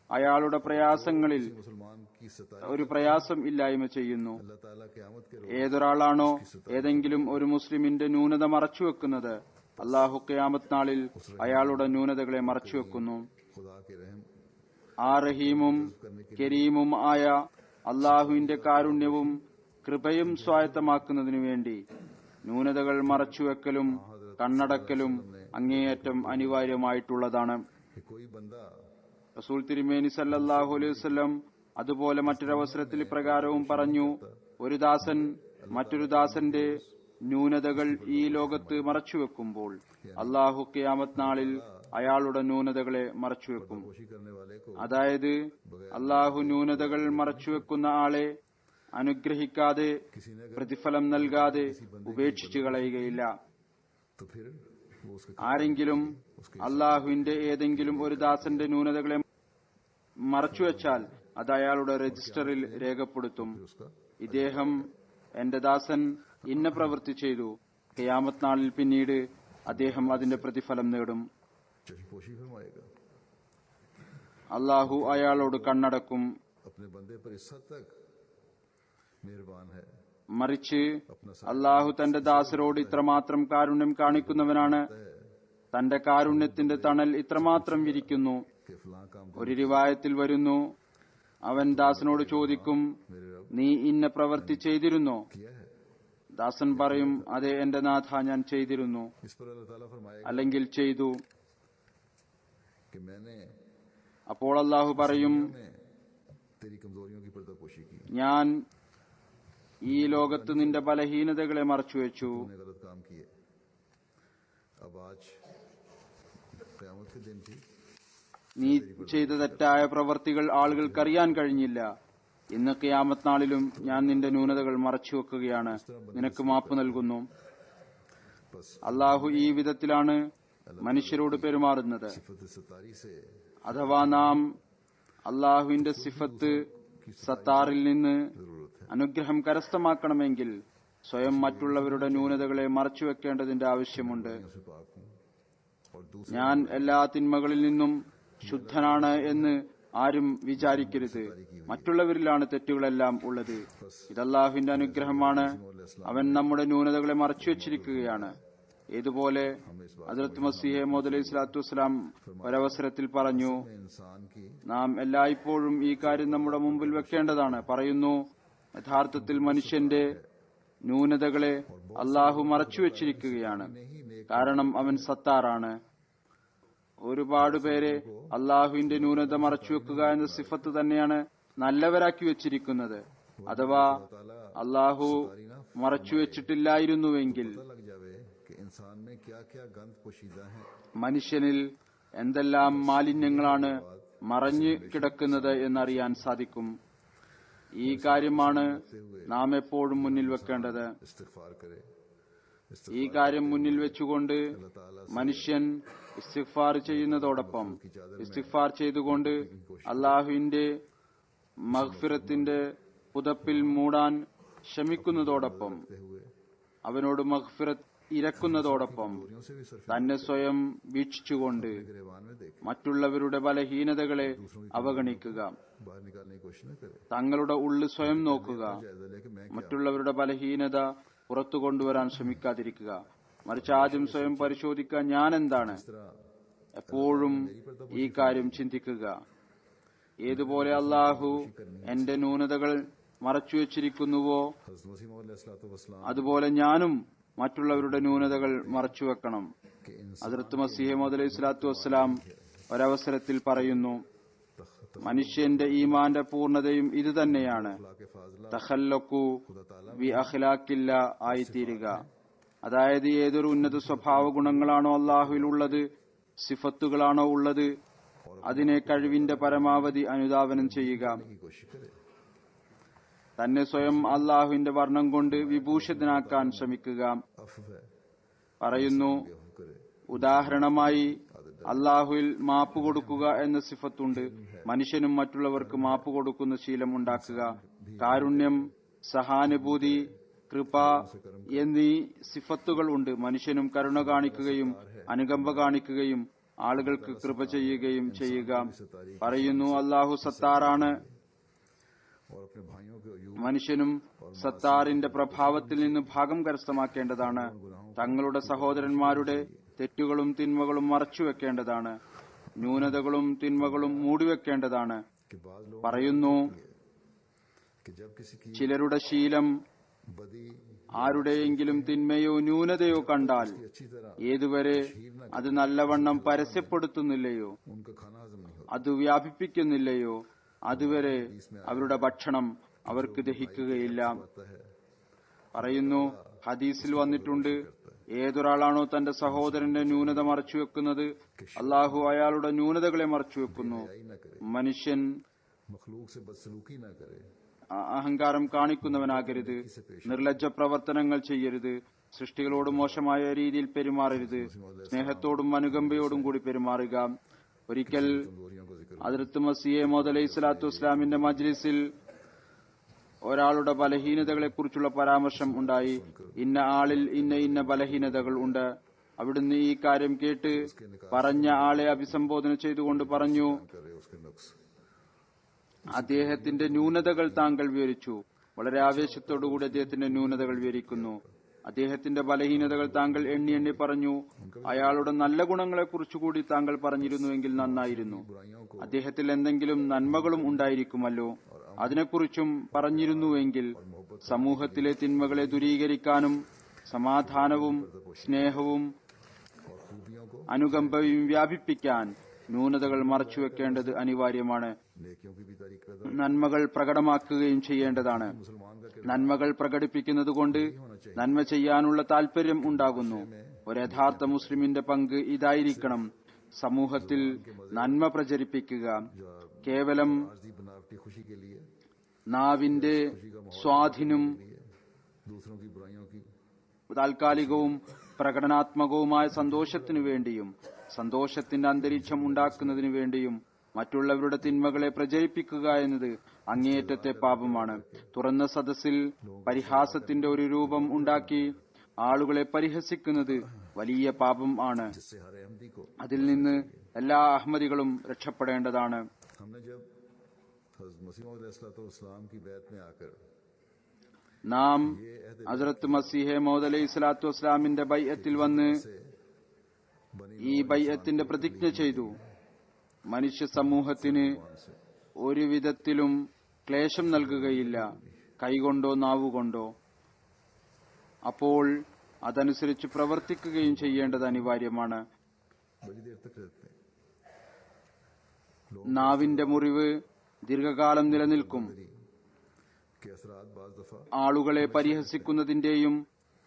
അയാളുടെ പ്രയാസങ്ങളിൽ मुसलमान की सताई ഒരു പ്രയാസം ഇല്ലായ്മ ചെയ്യുന്നു. अल्लाह ताला क़यामत के रोज ഏതൊരാളാണോ ഏതെങ്കിലും ഒരു മുസ്ലിമിന്റെ ന്യൂനത മറച്ചുവെക്കുന്നത് അള്ളാഹു ഖിയാമത്ത് നാളിൽ അയാളുടെ ന്യൂനതകളെ മറച്ചുവെക്കുന്നു. खुदा के रहम ആ റഹീമും കരീമും ആയ അള്ളാഹുവിന്റെ കാരുണ്യവും കൃപയും സ്വായത്തമാക്കുന്നതിനു വേണ്ടി ന്യൂനതകൾ മറച്ചുവെക്കലും കണ്ണടക്കലും അങ്ങേയറ്റം അനിവാര്യമായിട്ടുള്ളതാണ്. कि कोई बंदा റസൂൽ തിരുമേനി സല്ലല്ലാഹു അലൈഹി വസല്ലം അതുപോലെ മറ്റൊരവസരത്തിൽ ഇപ്രകാരവും പറഞ്ഞു, ഒരു ദാസൻ മറ്റൊരു ദാസന്റെ ന്യൂനതകൾ ഈ ലോകത്ത് മറച്ചുവെക്കുമ്പോൾ അള്ളാഹു ഖിയാമത്ത് നാളിൽ അയാളുടെ ന്യൂനതകളെ മറച്ചുവെക്കും. कोशिश करने वाले को അതായത് അള്ളാഹു ന്യൂനതകൾ മറച്ചുവെക്കുന്ന ആളെ അനുഗ്രഹിക്കാതെ പ്രതിഫലം നൽകാതെ ഉപേക്ഷിച്ചു കളയുകയില്ല. तो फिर वो उसके ആരെങ്കിലും അള്ളാഹുവിന്റെ ഏതെങ്കിലും ഒരു ദാസന്റെ ന്യൂനതകളെ മറച്ചുവെച്ചാൽ അത് അയാളുടെ രജിസ്റ്ററിൽ രേഖപ്പെടുത്തും. उसका ഇദ്ദേഹം എന്റെ ദാസൻ ഇന്ന പ്രവൃത്തി ചെയ്തു. ഖിയാമത്ത് നാളിൽ പിന്നീട് അദ്ദേഹം അതിന്റെ പ്രതിഫലം നേടും. चशपोशी फरमाएगा। അള്ളാഹു അയാളോട് കണ്ണടക്കും. अपने बंदे पर इस हद तक मेहरबान है, മറിച്ച് അള്ളാഹു തന്റെ ദാസരോട് ഇത്രമാത്രം കാരുണ്യം കാണിക്കുന്നവനാണ്. തന്റെ കാരുണ്യത്തിന്റെ തണൽ ഇത്രമാത്രം വിരിക്കുന്നു. कि फलां काम ഒരു റിവായത്തിൽ വരുന്നു, അവൻ ദാസനോട് ചോദിക്കും, मेरे रब നീ ഇന്ന പ്രവൃത്തി ചെയ്തിരുന്നോ? किया है। ദാസൻ പറയും, അതെ എന്റെ നാഥ, ഞാൻ ചെയ്തിരുന്നു, इस पर अल्लाह ताला फरमाएगा അല്ലെങ്കിൽ ചെയ്തു. कि मैंने അപ്പോൾ അള്ളാഹു പറയും, ने तेरी कमजोरियों की पर्दापोशी की, ഞാൻ ഈ ലോകത്ത് നിന്റെ ബലഹീനതകളെ മറച്ചുവെച്ചു. तूने गलत काम किए. अब आज क़यामत के दिन भी നീ ചെയ്ത തെറ്റായ പ്രവർത്തികൾ ആളുകൾക്കറിയാൻ കഴിഞ്ഞില്ല. ഇന്ന് ഖിയാമത്ത് നാളിലും ഞാൻ നിന്റെ ന്യൂനതകൾ മറച്ചുവെക്കുകയാണ്, നിനക്ക് മാപ്പ് നൽകുന്നു. बस അള്ളാഹു ഈ വിധത്തിലാണ് മനുഷ്യരോട് പെരുമാറുന്നത്. सिफत सतारी से അഥവാ നാം അള്ളാഹുവിന്റെ സിഫത്ത് സത്താറിൽ നിന്ന് जरूरत है. അനുഗ്രഹം കരസ്ഥമാക്കണമെങ്കിൽ സ്വയം മറ്റുള്ളവരുടെ ന്യൂനതകളെ മറച്ചുവെക്കേണ്ടതിന്റെ ആവശ്യമുണ്ട്. से पाक हूँ और दूसरे ഞാൻ എല്ലാ തിന്മകളിൽ നിന്നും ശുദ്ധനാണ് എന്ന് ആരും വിചാരിക്കരുത്. മറ്റുള്ളവരിലാണ് തെറ്റുകളെല്ലാം ഉള്ളത്. ഇത് അല്ലാഹുവിന്റെ അനുഗ്രഹമാണ്. അവൻ നമ്മുടെ ന്യൂനതകളെ മറച്ചുവെച്ചിരിക്കുകയാണ്. ഏതുപോലെ ഹദ്റത്ത് മസീഹ് മൗഊദ് അലൈഹി സ്വലാത്തു വസ്സലാം ഒരവസരത്തിൽ പറഞ്ഞു, इंसान की നാം എല്ലായ്പ്പോഴും ഈ കാര്യം നമ്മുടെ മുമ്പിൽ വെക്കേണ്ടതാണ്. പറയുന്നു, യഥാർത്ഥത്തിൽ മനുഷ്യന്റെ ന്യൂനതകളെ അള്ളാഹു മറച്ചുവെച്ചിരിക്കുകയാണ്, കാരണം അവൻ സത്താറാണ്. ഒരുപാട് പേരെ അള്ളാഹുവിന്റെ ന്യൂനത മറച്ചുവെക്കുക എന്ന സിഫത്ത് തന്നെയാണ് നല്ലവരാക്കി വെച്ചിരിക്കുന്നത്. അഥവാ അള്ളാഹു മറച്ചുവെച്ചിട്ടില്ലായിരുന്നുവെങ്കിൽ पता लग जावे कि इंसान में क्या क्या गंद पोशीदा है. മനുഷ്യനിൽ എന്തെല്ലാം മാലിന്യങ്ങളാണ് മറഞ്ഞു കിടക്കുന്നത് എന്നറിയാൻ സാധിക്കും. ഈ കാര്യമാണ് നാം എപ്പോഴും മുന്നിൽ വെക്കേണ്ടത്. इस्तिग़फ़ार करे, ഈ കാര്യം മുന്നിൽ വെച്ചുകൊണ്ട് മനുഷ്യൻ ഇസ്തിഗ്ഫാർ ചെയ്യുന്നതോടൊപ്പം ഇസ്തിഗ്ഫാർ ചെയ്തുകൊണ്ട് അള്ളാഹുവിന്റെ മഗ്ഫിറത്തിന്റെ പുതപ്പിൽ മൂടാൻ ശ്രമിക്കുന്നതോടൊപ്പം അവനോട് മഗ്ഫിറത്ത് ഇരക്കുന്നതോടൊപ്പം से भी सरफ തന്നെ സ്വയം വീക്ഷിച്ചുകൊണ്ട് गिरेवान में देखे, മറ്റുള്ളവരുടെ ബലഹീനതകളെ അവഗണിക്കുക. बाहर निकालने की कोशिश न करे. തങ്ങളുടെ ഉള്ളു സ്വയം നോക്കുക. जायजा लेके मैं മറ്റുള്ളവരുടെ ബലഹീനത പുറത്തു കൊണ്ടുവരാൻ ശ്രമിക്കാതിരിക്കുക. മറിച്ച് ആദ്യം സ്വയം പരിശോധിക്കുക, ഞാൻ എന്താണ്. എപ്പോഴും ഈ കാര്യം ചിന്തിക്കുക. ഏതുപോലെ അള്ളാഹു എന്റെ ന്യൂനതകൾ മറച്ചുവെച്ചിരിക്കുന്നുവോ हज़रत मसीह मौऊद अलैहिस्सलाम അതുപോലെ ഞാനും മറ്റുള്ളവരുടെ ന്യൂനതകൾ മറച്ചുവെക്കണം. के इंसान ഹദ്റത്ത് മസീഹ് മൗഊദ് അലൈഹി സ്വലാത്തു വസ്സലാം ഒരവസരത്തിൽ പറയുന്നു, മനുഷ്യന്റെ ഈമാന്റെ പൂർണ്ണതയും ഇത് തന്നെയാണ്, के फाजला തഖല്ലഖു ബി അഖ്ലാഖില്ല ആയിത്തീരുക. അതായത് ഏതൊരു ഉന്നത സ്വഭാവ ഗുണങ്ങളാണോ അള്ളാഹുവിൽ ഉള്ളത്, സിഫത്തുകളാണോ ഉള്ളത്, അതിനെ കഴിവിന്റെ പരമാവധി അനുധാവനം ചെയ്യുക. की कोशिश करे. തന്നെ സ്വയം അള്ളാഹുവിന്റെ വർണ്ണം കൊണ്ട് വിഭൂഷിതനാക്കാൻ ശ്രമിക്കുക. अफ़्व है, പറയുന്നു, करे. ഉദാഹരണമായി അള്ളാഹുവിൽ മാപ്പ് കൊടുക്കുക എന്ന സിഫത്തുണ്ട്. മനുഷ്യനും മറ്റുള്ളവർക്ക് മാപ്പ് കൊടുക്കുന്ന ശീലം ഉണ്ടാക്കുക. കാരുണ്യം, സഹാനുഭൂതി, കൃപ എന്നീ സിഫത്തുകൾ ഉണ്ട്. മനുഷ്യനും കരുണ കാണിക്കുകയും അനുകമ്പ കാണിക്കുകയും ആളുകൾക്ക് കൃപ ചെയ്യുകയും ചെയ്യുക. പറയുന്നു, അള്ളാഹു സത്താറാണ്. और अपने भाइयों के अयूब മനുഷ്യനും സത്താറിന്റെ പ്രഭാവത്തിൽ നിന്ന് ഭാഗം കരസ്ഥമാക്കേണ്ടതാണ്. തങ്ങളുടെ സഹോദരന്മാരുടെ തെറ്റുകളും തിന്മകളും മറച്ചുവെക്കേണ്ടതാണ്. ന്യൂനതകളും തിന്മകളും മൂടിവെക്കേണ്ടതാണ്. के बाद लोग പറയുന്നു, कि जब किसी की ചിലരുടെ ശീലം बदी ആരുടെയെങ്കിലും തിന്മയോ ന്യൂനതയോ കണ്ടാൽ अच्छी तरह ഏതുവരെ അത് നല്ലവണ്ണം പരസ്യപ്പെടുത്തുന്നില്ലയോ, उनका खाना हजम नहीं होता. അത് വ്യാപിപ്പിക്കുന്നില്ലയോ, അതുവരെ അവരുടെ ഭക്ഷണം അവർക്ക് ദഹിക്കുകയില്ല. പറയുന്നു, ഹദീസിൽ വന്നിട്ടുണ്ട്, ഏതൊരാളാണോ തന്റെ സഹോദരന്റെ ന്യൂനത മറച്ചുവെക്കുന്നത്, അള്ളാഹു അയാളുടെ ന്യൂനതകളെ മറച്ചുവെക്കുന്നു. മനുഷ്യൻ मखलूक से बदसलूकी न करे. അഹങ്കാരം കാണിക്കുന്നവനാകരുത്, നിർലജ്ജ പ്രവർത്തനങ്ങൾ ചെയ്യരുത്, സൃഷ്ടികളോട് മോശമായ രീതിയിൽ പെരുമാറരുത്, സ്നേഹത്തോടും അനുകമ്പയോടും കൂടി പെരുമാറുക. ഒരിക്കൽ कमजोरियों को जिक्र ഹദ്റത്ത് മസീഹ് മൗഊദ് അലൈഹി സ്വലാത്തു വസ്സലാമിന്റെ മജ്ലിസിൽ ഒരാളുടെ ബലഹീനതകളെ കുറിച്ചുള്ള പരാമർശം ഉണ്ടായി. ഇന്ന ആളിൽ ഇന്ന ഇന്ന ബലഹീനതകൾ ഉണ്ട്. അവിടുന്ന് ഈ കാര്യം കേട്ട് പറഞ്ഞ ആളെ അഭിസംബോധന ചെയ്തുകൊണ്ട് പറഞ്ഞു, करे उसके नुक्स. അദ്ദേഹത്തിന്റെ ന്യൂനതകൾ താങ്കൾ വിവരിച്ചു. വളരെ ആവേശത്തോടുകൂടി അദ്ദേഹത്തിന്റെ ന്യൂനതകൾ വിവരിക്കുന്നു. അദ്ദേഹത്തിന്റെ ബലഹീനതകൾ താങ്കൾ എണ്ണി എണ്ണി പറഞ്ഞു. അയാളുടെ നല്ല ഗുണങ്ങളെക്കുറിച്ചുകൂടി താങ്കൾ പറഞ്ഞിരുന്നുവെങ്കിൽ നന്നായിരുന്നു. അദ്ദേഹത്തിൽ എന്തെങ്കിലും നന്മകളും ഉണ്ടായിരിക്കുമല്ലോ, അതിനെക്കുറിച്ചും പറഞ്ഞിരുന്നുവെങ്കിൽ സമൂഹത്തിലെ തിന്മകളെ ദൂരീകരിക്കാനും സമാധാനവും സ്നേഹവും और खूबियों को അനുകമ്പയും വ്യാപിപ്പിക്കാൻ ന്യൂനതകൾ മറച്ചുവെക്കേണ്ടത് അനിവാര്യമാണ്. नेकियों की भी तारीफ करता നന്മകൾ പ്രകടമാക്കുകയും ചെയ്യേണ്ടതാണ്. मुसलमान का നന്മകൾ പ്രകടിപ്പിക്കുന്നത് കൊണ്ട് നന്മ ചെയ്യാനുള്ള താൽപര്യം ഉണ്ടാകുന്നു. ഒരു യഥാർത്ഥ മുസ്ലിമിന്റെ പങ്ക് ഇതായിരിക്കണം: സമൂഹത്തിൽ നന്മ പ്രചരിപ്പിക്കുക. കേവലം आर्जी बनावटी खुशी के लिए, നാവിന്റെ സ്വാധീനം दूसरों की बुराइयों की താൽക്കാലികവും പ്രകടനാത്മകവുമായ സന്തോഷത്തിനു വേണ്ടിയും സന്തോഷത്തിന്റെ അന്തരീക്ഷം ഉണ്ടാക്കുന്നതിനു വേണ്ടിയും മറ്റുള്ളവരുടെ തിന്മകളെ പ്രചരിപ്പിക്കുക എന്നത് അങ്ങേയറ്റത്തെ പാപമാണ്. തുറന്ന സദസ്സിൽ പരിഹാസത്തിന്റെ ഒരു രൂപം ഉണ്ടാക്കി ആളുകളെ പരിഹസിക്കുന്നത് വലിയ പാപം ആണ്. जिससे हर अहमदी को അതിൽ നിന്ന് എല്ലാ അഹമ്മദികളും രക്ഷപ്പെടേണ്ടതാണ്. हमने जब हज़रत मसीह अलैहिस्सलाम की बैत में आकर നാം ഹസ്രത്ത് മസീഹെ മൗദ് അലൈഹി സ്വലാത്തു വസ്സലാമിന്റെ ബൈഅത്തിൽ വന്ന് ഈ ബൈഅത്തിന്റെ പ്രതിജ്ഞ ചെയ്തു: മനുഷ്യ സമൂഹത്തിന് ഒരു വിധത്തിലും ക്ലേശം നൽകുകയില്ല, കൈകൊണ്ടോ നാവുകൊണ്ടോ. അപ്പോൾ അതനുസരിച്ച് പ്രവർത്തിക്കുകയും ചെയ്യേണ്ടത് അനിവാര്യമാണ്. बड़ी देर तक रहते हैं, നാവിന്റെ മുറിവ് ദീർഘകാലം നിലനിൽക്കും. के असरात बाज दफा ആളുകളെ പരിഹസിക്കുന്നതിന്റെയും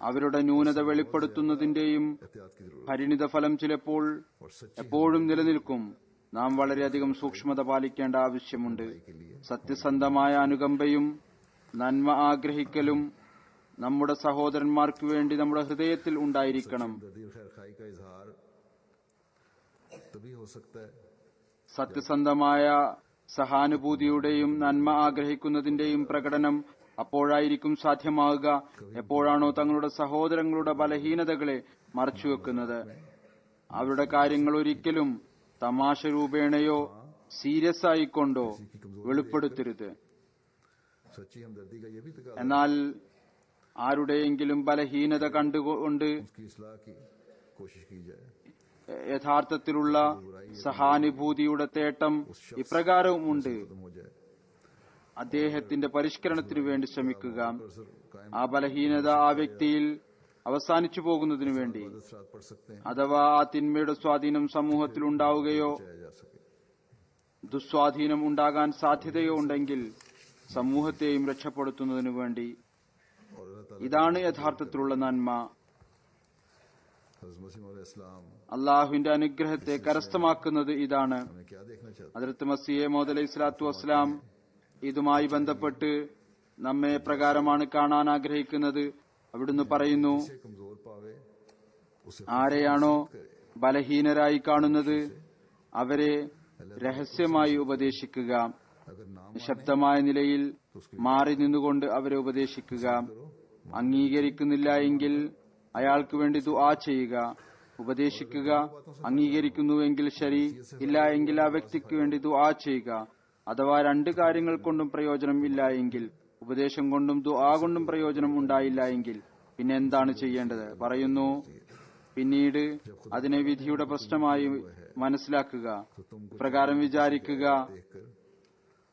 അവരുടെ ന്യൂനത വെളിപ്പെടുത്തുന്നതിന്റെയും एहतियात की जरूरत പരിണിത ഫലം ചിലപ്പോൾ और सच्ची എപ്പോഴും നിലനിൽക്കും. നാം വളരെയധികം സൂക്ഷ്മത പാലിക്കേണ്ട ആവശ്യമുണ്ട്. സത്യസന്ധമായ അനുകമ്പയും നന്മ ആഗ്രഹിക്കലും നമ്മുടെ സഹോദരന്മാർക്ക് വേണ്ടി നമ്മുടെ ഹൃദയത്തിൽ ഉണ്ടായിരിക്കണം. दर्दी खैर खाई का इजहार तभी हो सकता है സത്യസന്ധമായ സഹാനുഭൂതിയുടെയും നന്മ ആഗ്രഹിക്കുന്നതിന്റെയും പ്രകടനം അപ്പോഴായിരിക്കും സാധ്യമാകുക എപ്പോഴാണോ തങ്ങളുടെ സഹോദരങ്ങളുടെ ബലഹീനതകളെ മറച്ചുവെക്കുന്നത്. അവരുടെ കാര്യങ്ങൾ ഒരിക്കലും തമാശ രൂപേണയോ സീരിയസ് ആയിക്കൊണ്ടോ വെളിപ്പെടുത്തരുത്. सच्ची हमदर्दी का ये भी तकाजा എന്നാൽ ആരുടെയെങ്കിലും ബലഹീനത കണ്ടുകൊണ്ട് उसकी इस्लाह की कोशिश की जाए। യഥാർത്ഥത്തിലുള്ള സഹാനുഭൂതിയുടെ തേട്ടം ഇപ്രകാരവുമുണ്ട്: खत्म हो जाए, അദ്ദേഹത്തിന്റെ പരിഷ്കരണത്തിനു വേണ്ടി ശ്രമിക്കുക. असर कायम ആ ബലഹീനത ആ വ്യക്തിയിൽ അവസാനിച്ചു പോകുന്നതിനു വേണ്ടി, असरात पड़ सकते हैं, അഥവാ ആ തിന്മയുടെ സ്വാധീനം സമൂഹത്തിൽ ഉണ്ടാവുകയോ चाहे जा सके। ദുസ്വാധീനം ഉണ്ടാകാൻ സാധ്യതയോ ഉണ്ടെങ്കിൽ സമൂഹത്തെയും രക്ഷപ്പെടുത്തുന്നതിനു വേണ്ടി. और अल्लाह ताला ഇതാണ് യഥാർത്ഥത്തിലുള്ള നന്മ. हज़रत मसीह अलैहिस्सलाम അള്ളാഹുവിന്റെ അനുഗ്രഹത്തെ കരസ്ഥമാക്കുന്നത് ഇതാണ്. हमें क्या देखना चाहते ഹദ്റത്ത് മസീഹ് മൗദ് അലൈഹി സ്വലാത്തു വസ്സലാം ഇതുമായി ബന്ധപ്പെട്ട് നമ്മെ പ്രകാരമാണ് കാണാൻ ആഗ്രഹിക്കുന്നത്. അവിടുന്ന് പറയുന്നു: हैं? कमजोर पावे उसे ആരെയാണോ ബലഹീനരായി കാണുന്നത് അവരെ രഹസ്യമായി ഉപദേശിക്കുക. अगर नाम നിശബ്ദമായ നിലയിൽ മാറി നിന്നുകൊണ്ട് അവരെ ഉപദേശിക്കുക. അംഗീകരിക്കുന്നില്ല എങ്കിൽ അയാൾക്ക് വേണ്ടി ദുആ ചെയ്യുക. ഉപദേശിക്കുക. അംഗീകരിക്കുന്നുവെങ്കിൽ ശരി, ഇല്ല എങ്കിൽ ആ വ്യക്തിക്ക് വേണ്ടി ദുആ ചെയ്യുക. അഥവാ രണ്ട് കാര്യങ്ങൾ കൊണ്ടും പ്രയോജനം ഇല്ല എങ്കിൽ, ഉപദേശം കൊണ്ടും ദുആ കൊണ്ടും പ്രയോജനം ഉണ്ടായില്ല എങ്കിൽ പിന്നെ എന്താണ് ചെയ്യേണ്ടത്? പറയുന്നു, പിന്നീട് അതിനെ വിധിയുടെ പ്രശ്നമായി മനസ്സിലാക്കുക. പ്രകാരം വിചാരിക്കുക: देखकर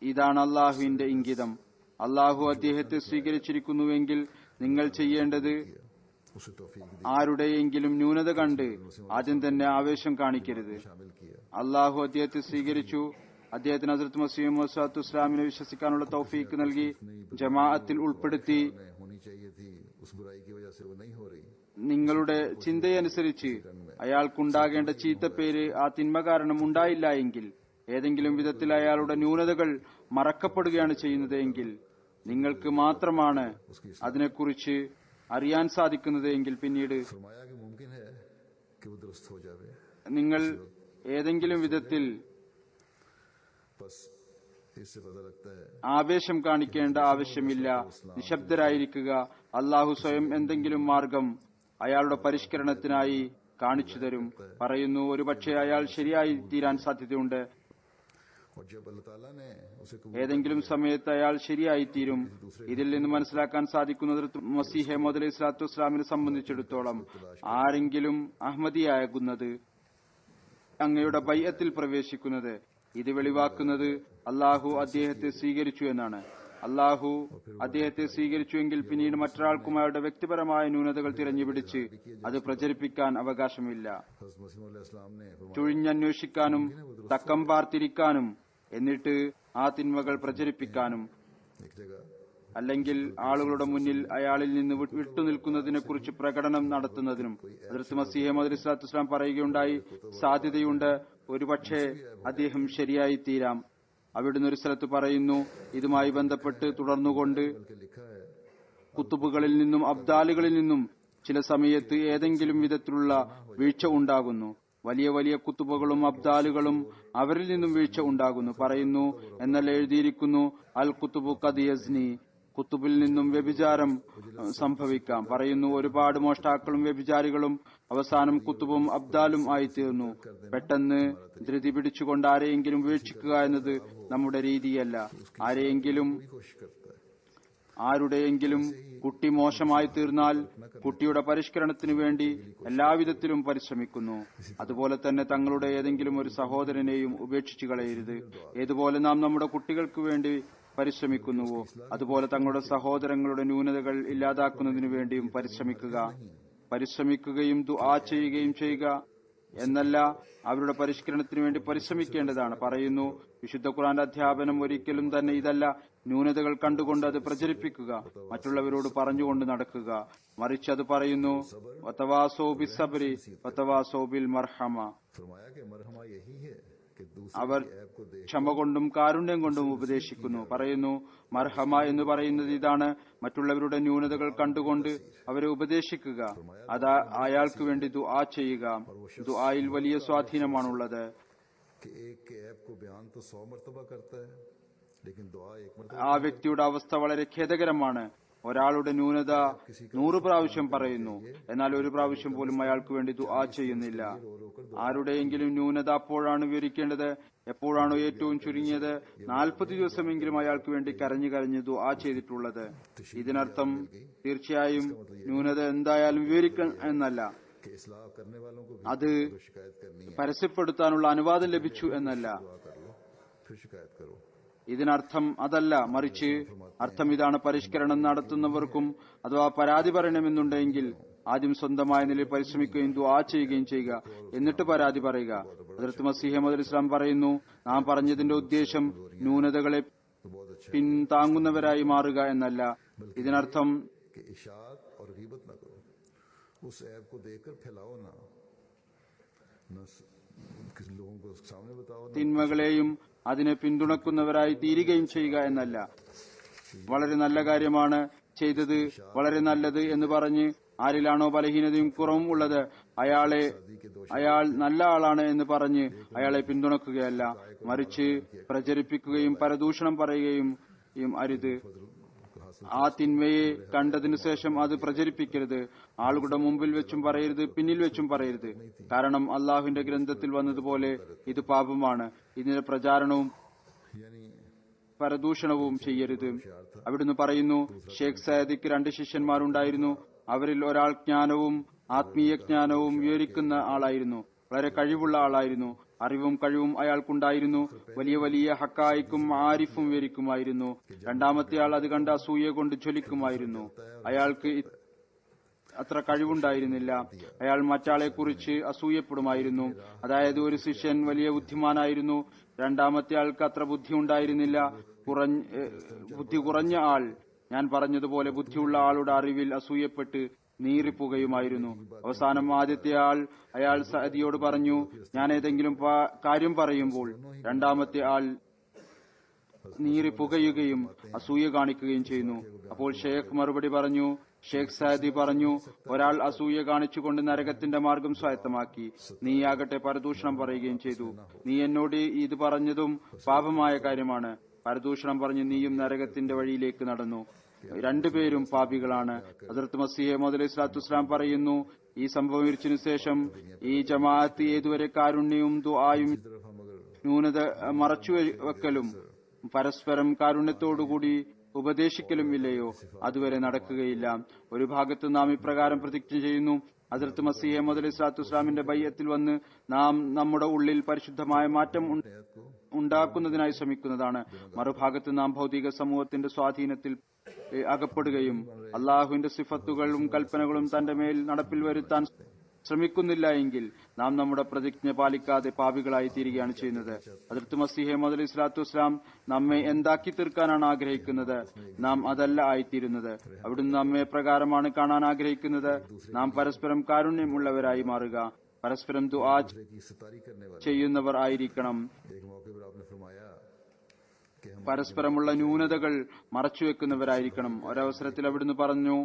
ഇതാണ് അള്ളാഹുവിന്റെ ഇംഗിതം. അള്ളാഹു അദ്ദേഹത്തെ സ്വീകരിച്ചിരിക്കുന്നുവെങ്കിൽ നിങ്ങൾ ചെയ്യേണ്ടത് उसे तौफीक दी, ആരുടെയെങ്കിലും ന്യൂനത കണ്ട് ആദ്യം തന്നെ ആവേശം കാണിക്കരുത്. शामिल किया। അള്ളാഹു അദ്ദേഹത്തെ സ്വീകരിച്ചു. അദ്ദേഹത്തിന് ഹസ്രത്ത് മസീഹ് മൗദ് ഇസ്ലാമിനെ വിശ്വസിക്കാനുള്ള തൗഫീക്ക് നൽകി, ജമാഅത്തിൽ ഉൾപ്പെടുത്തി. नहीं होनी चाहिए थी, उस बुराई की वजह से वो नहीं हो रही। നിങ്ങളുടെ ചിന്തയനുസരിച്ച് അയാൾക്കുണ്ടാകേണ്ട ചീത്തപ്പേര് ആ തിന്മ കാരണം ഉണ്ടായില്ല എങ്കിൽ, ഏതെങ്കിലും വിധത്തിൽ അയാളുടെ ന്യൂനതകൾ മറക്കപ്പെടുകയാണ് ചെയ്യുന്നത് എങ്കിൽ, നിങ്ങൾക്ക് മാത്രമാണ് അതിനെക്കുറിച്ച് അറിയാൻ സാധിക്കുന്നത് എങ്കിൽ പിന്നീട് फरमाया कि मुमकिन है कि वो दुरुस्त हो जावे, നിങ്ങൾ ഏതെങ്കിലും വിധത്തിൽ बस इससे पता लगता है ആവേശം കാണിക്കേണ്ട ആവശ്യമില്ല. നിശബ്ദരായിരിക്കുക. അള്ളാഹു സ്വയം എന്തെങ്കിലും മാർഗം അയാളുടെ പരിഷ്കരണത്തിനായി കാണിച്ചു തരും. പറയുന്നു, ഒരുപക്ഷെ അയാൾ ശരിയായി തീരാൻ സാധ്യതയുണ്ട്. और जब अल्लाह ताला ने उसे कबूल ഏതെങ്കിലും സമയത്ത് അയാൾ ശരിയായിത്തീരും. ഇതിൽ നിന്ന് മനസ്സിലാക്കാൻ സാധിക്കുന്നത് മസീഹെ മൗദ് അലൈഹി സ്വലാത്തു വസ്സലാമിനെ സംബന്ധിച്ചിടത്തോളം ആരെങ്കിലും അഹമ്മദിയാകുന്നത്, അങ്ങയുടെ ബൈഅത്തിൽ പ്രവേശിക്കുന്നത്, ഇത് വെളിവാക്കുന്നത് അള്ളാഹു അദ്ദേഹത്തെ സ്വീകരിച്ചു എന്നാണ്. അള്ളാഹു അദ്ദേഹത്തെ സ്വീകരിച്ചുവെങ്കിൽ പിന്നീട് മറ്റൊരാൾക്കും അയാളുടെ വ്യക്തിപരമായ ന്യൂനതകൾ തിരഞ്ഞുപിടിച്ച് അത് പ്രചരിപ്പിക്കാൻ അവകാശമില്ല. हज़रत मसीह मौला इस्लाम ने फरमाया ചുഴിഞ്ഞന്വേഷിക്കാനും തക്കം പാർത്തിരിക്കാനും എന്നിട്ട് ആ തിന്മകൾ പ്രചരിപ്പിക്കാനും एक जगह അല്ലെങ്കിൽ ആളുകളുടെ മുന്നിൽ അയാളിൽ നിന്ന് വിട്ടുനിൽക്കുന്നതിനെ കുറിച്ച് പ്രകടനം നടത്തുന്നതിനും ഹദ്റത്ത് മസീഹ് മൗഊദ് ഇസ്ലാത്തു വസ്സലാം പറയുകയുണ്ടായി, സാധ്യതയുണ്ട് ഒരുപക്ഷെ അദ്ദേഹം ശരിയായി തീരാം. അവിടുന്ന് ഒരു സ്ഥലത്ത് പറയുന്നു, ഇതുമായി ബന്ധപ്പെട്ട് തുടർന്നുകൊണ്ട് बल्कि लिखा है കുത്തുബുകളിൽ നിന്നും അബ്ദാലുകളിൽ നിന്നും ചില സമയത്ത് ഏതെങ്കിലും വിധത്തിലുള്ള വീഴ്ച ഉണ്ടാകുന്നു. വലിയ വലിയ കുത്തുബുകളും അബ്ദാലുകളും അവരിൽ നിന്നും വീഴ്ച ഉണ്ടാകുന്നു. പറയുന്നു, എന്നാൽ എഴുതിയിരിക്കുന്നു അൽ കുത്തുബു ഖദ് യസ്നി, കുത്തുബിൽ നിന്നും വ്യഭിചാരം സംഭവിക്കാം. പറയുന്നു, ഒരുപാട് മോഷ്ടാക്കളും വ്യഭിചാരികളും അവസാനം കുത്തുബും അബ്ദാലും ആയിത്തീർന്നു. പെട്ടെന്ന് ധൃതി പിടിച്ചുകൊണ്ട് ആരെയെങ്കിലും വീക്ഷിക്കുക എന്നത് നമ്മുടെ രീതിയല്ല. कोशिश करता है ആരുടെയെങ്കിലും കുട്ടി മോശമായി തീർന്നാൽ കുട്ടിയുടെ പരിഷ്കരണത്തിനു വേണ്ടി എല്ലാവിധത്തിലും പരിശ്രമിക്കുന്നു. അതുപോലെ തന്നെ തങ്ങളുടെ ഏതെങ്കിലും ഒരു സഹോദരനെയും ഉപേക്ഷിച്ചു കളയരുത്. ഏതുപോലെ നാം നമ്മുടെ കുട്ടികൾക്ക് വേണ്ടി പരിശ്രമിക്കുന്നുവോ അതുപോലെ തങ്ങളുടെ സഹോദരങ്ങളുടെ ന്യൂനതകൾ ഇല്ലാതാക്കുന്നതിനു വേണ്ടിയും പരിശ്രമിക്കുകയും ദുആ ചെയ്യുകയും ചെയ്യുക എന്നല്ല, അവരുടെ പരിഷ്കരണത്തിനു വേണ്ടി പരിശ്രമിക്കേണ്ടതാണ്. പറയുന്നു, വിശുദ്ധ ഖുർആന്റെ അധ്യാപനം ഒരിക്കലും തന്നെ ഇതല്ല. ന്യൂനതകൾ കണ്ടുകൊണ്ട് അത് പ്രചരിപ്പിക്കുക, മറ്റുള്ളവരോട് പറഞ്ഞുകൊണ്ട് നടക്കുക. മറിച്ച് അത് പറയുന്നു, വതവാസോ ബിസ്സബ്രി വതവാസോ ബിൽ മർഹമ. फरमाया कि मरहमा यही है कि അവർ दूसरे ऐप को देख ക്ഷമ കൊണ്ടും കാരുണ്യം കൊണ്ടും ഉപദേശിക്കുന്നു. പറയുന്നു, മർഹമ എന്ന് പറയുന്നത് ഇതാണ്, മറ്റുള്ളവരുടെ ന്യൂനതകൾ കണ്ടുകൊണ്ട് അവരെ ഉപദേശിക്കുക, അത് അയാൾക്ക് വേണ്ടി ദുആ ചെയ്യുക. ദുആയിൽ വലിയ സ്വാധീനമാണുള്ളത്. कि एक के ऐप को बयान तो 100 मरतबा करता है लेकिन दुआ एक मरतबा ആ വ്യക്തിയുടെ അവസ്ഥ വളരെ ഖേദകരമാണ്. ഒരാളുടെ ന്യൂനത 100 പ്രാവശ്യം പറയുന്നു, എന്നാൽ ഒരു പ്രാവശ്യം പോലും അയാൾക്ക് വേണ്ടി ദുആ ചെയ്യുന്നില്ല. ആരുടെയെങ്കിലും ന്യൂനത അപ്പോഴാണ് വിവരിക്കേണ്ടത്. എപ്പോഴാണോ ഏറ്റവും ചുരുങ്ങിയത് 40 ദിവസമെങ്കിലും അയാൾക്ക് വേണ്ടി കരഞ്ഞു കരഞ്ഞ് ദുആ ചെയ്തിട്ടുള്ളത്. ഇതിനർത്ഥം തീർച്ചയായും ന്യൂനത എന്തായാലും വിവരിക്കണം എന്നല്ല, कि इस्लाह करने वालों को भी അത് शिकायत करनी है, പരസ്യപ്പെടുത്താനുള്ള അനുവാദം ലഭിച്ചു എന്നല്ല. दुआ कर लो फिर शिकायत करो. ഇതിനർത്ഥം അതല്ല, മറിച്ച് അർത്ഥം ഇതാണ്, പരിഷ്കരണം നടത്തുന്നവർക്കും അഥവാ പരാതി പറയണമെന്നുണ്ടെങ്കിൽ ആദ്യം സ്വന്തമായ നിലയിൽ പരിശ്രമിക്കുകയും ദുആ ചെയ്യുകയും ചെയ്യുക, എന്നിട്ട് പരാതി പറയുക. ഹദ്റത്ത് മസീഹ് മൗഊദ് ഇസ്ലാം പറയുന്നു, നാം പറഞ്ഞതിന്റെ ഉദ്ദേശം ന്യൂനതകളെ तो बहुत अच्छा പിന്താങ്ങുന്നവരായി മാറുക എന്നല്ല. ഇതിനർത്ഥം कि इशात और गीबत ना करो, उस ऐप को देखकर फैलाओ ना, किसी लोगों को सामने बताओ ना. തിന്മകളെയും അതിനെ പിന്തുണക്കുന്നവരായി തീരുകയും ചെയ്യുക എന്നല്ല. വളരെ നല്ല കാര്യമാണ് ചെയ്തത്, വളരെ നല്ലത് എന്ന് പറഞ്ഞ് ആരിലാണോ ബലഹീനതയും കുറവും ഉള്ളത് അയാൾ നല്ല ആളാണ് എന്ന് പറഞ്ഞ് അയാളെ പിന്തുണക്കുകയല്ല, മറിച്ച് പ്രചരിപ്പിക്കുകയും പരദൂഷണം പറയുകയും അരുത്. ആ തിന്മയെ കണ്ടതിനു ശേഷം അത് പ്രചരിപ്പിക്കരുത്. ആളുകളുടെ മുമ്പിൽ വെച്ചും പറയരുത്, പിന്നിൽ വെച്ചും പറയരുത്. കാരണം അള്ളാഹുവിന്റെ ഗ്രന്ഥത്തിൽ വന്നതുപോലെ ഇത് പാപമാണ്. ഇതിന്റെ പ്രചാരണവും यानी പരദൂഷണവും ചെയ്യരുത്. അവിടുന്ന് പറയുന്നു, ഷേഖ് സയദിക്ക് 2 ശിഷ്യന്മാരുണ്ടായിരുന്നു. അവരിൽ ഒരാൾ ജ്ഞാനവും ആത്മീയ ജ്ഞാനവും വിവരിക്കുന്ന ആളായിരുന്നു. വളരെ കഴിവുള്ള ആളായിരുന്നു. അറിവും കഴിവും അയാൾക്കുണ്ടായിരുന്നു. വലിയ വലിയ ഹക്കായിക്കും ആരിഫും വിവരിക്കുമായിരുന്നു. രണ്ടാമത്തെ ആൾ അത് കണ്ട് അസൂയ കൊണ്ട് ജ്വലിക്കുമായിരുന്നു. അയാൾക്ക് അത്ര കഴിവുണ്ടായിരുന്നില്ല. അയാൾ മറ്റാളെ കുറിച്ച് അസൂയപ്പെടുമായിരുന്നു. അതായത് ഒരു ശിഷ്യൻ വലിയ ബുദ്ധിമാനായിരുന്നു, രണ്ടാമത്തെ ആൾക്ക് അത്ര ബുദ്ധി ഉണ്ടായിരുന്നില്ല. ബുദ്ധി കുറഞ്ഞ ആൾ, ഞാൻ പറഞ്ഞതുപോലെ ബുദ്ധിയുള്ള ആളുടെ അറിവിൽ അസൂയപ്പെട്ട് നീറിപ്പുകയുമായിരുന്നു. അവസാനം ആദ്യത്തെ അയാൾ സഅദിയോട് പറഞ്ഞു, ഞാൻ ഏതെങ്കിലും കാര്യം പറയുമ്പോൾ രണ്ടാമത്തെ ആൾ നീറിപ്പുകയുകയും അസൂയ കാണിക്കുകയും ചെയ്യുന്നു. അപ്പോൾ ഷേഖ് മറുപടി പറഞ്ഞു, ഷേഖ് സഅദി പറഞ്ഞു, ഒരാൾ അസൂയ കാണിച്ചുകൊണ്ട് നരകത്തിന്റെ മാർഗം സ്വായത്തമാക്കി, നീയാകട്ടെ പരദൂഷണം പറയുകയും ചെയ്തു. നീ എന്നോട് ഇത് പറഞ്ഞതും പാപമായ കാര്യമാണ്. പരദൂഷണം പറഞ്ഞ് നീയും നരകത്തിന്റെ വഴിയിലേക്ക് നടന്നു. രണ്ടുപേരും പാപികളാണ്. ഹദ്റത്ത് മസീഹ് മൗഊദ് ഇസ്ലാത്തു വസ്സലാം പറയുന്നു, ഈ സംഭവം വിരിച്ചതിനു ശേഷം ഈ ജമാഅത്ത് ഏതുവരെ കാരുണ്യവും ദുആയും ന്യൂനത മറച്ചുവെക്കലും പരസ്പരം കാരുണ്യത്തോടുകൂടി ഉപദേശിക്കലും ഇല്ലയോ, അതുവരെ നടക്കുകയില്ല. ഒരു ഭാഗത്ത് നാം ഇപ്രകാരം പ്രതിജ്ഞ ചെയ്യുന്നു, ഹദ്റത്ത് മസീഹ് മൗഊദ് ഇസ്ലാത്തു വസ്സലാമിന്റെ ബൈഅത്തിൽ വന്ന് നാം നമ്മുടെ ഉള്ളിൽ പരിശുദ്ധമായ മാറ്റം ഉണ്ടാക്കുന്നതിനായി ശ്രമിക്കുന്നതാണ്. മറുഭാഗത്ത് നാം ഭൗതിക സമൂഹത്തിന്റെ സ്വാധീനത്തിൽ അകപ്പെടുകയും അള്ളാഹുവിന്റെ സിഫത്തുകളും കൽപ്പനകളും തന്റെ മേൽ നടപ്പിൽ വരുത്താൻ ശ്രമിക്കുന്നില്ല എങ്കിൽ നാം നമ്മുടെ പ്രതിജ്ഞ പാലിക്കാതെ പാപികളായി തീരുകയാണ് ചെയ്യുന്നത്. ഹദ്റത്ത് മസീഹ് മൗഊദ് അലൈഹി സ്വലാത്തു വസ്സലാം നമ്മെ എന്താക്കി തീർക്കാനാണ് ആഗ്രഹിക്കുന്നത്, നാം അതല്ല ആയിത്തീരുന്നത്. അവിടുന്ന് നമ്മെ പ്രകാരമാണ് കാണാൻ ആഗ്രഹിക്കുന്നത്. നാം പരസ്പരം കാരുണ്യമുള്ളവരായി മാറുക, പരസ്പരം ദുആ ചെയ്യുന്നവർ ആയിരിക്കണം, പരസ്പരമുള്ള ന്യൂനതകൾ മറച്ചുവെക്കുന്നവരായിരിക്കണം. ഒരവസരത്തിൽ അവിടുന്ന് പറഞ്ഞു,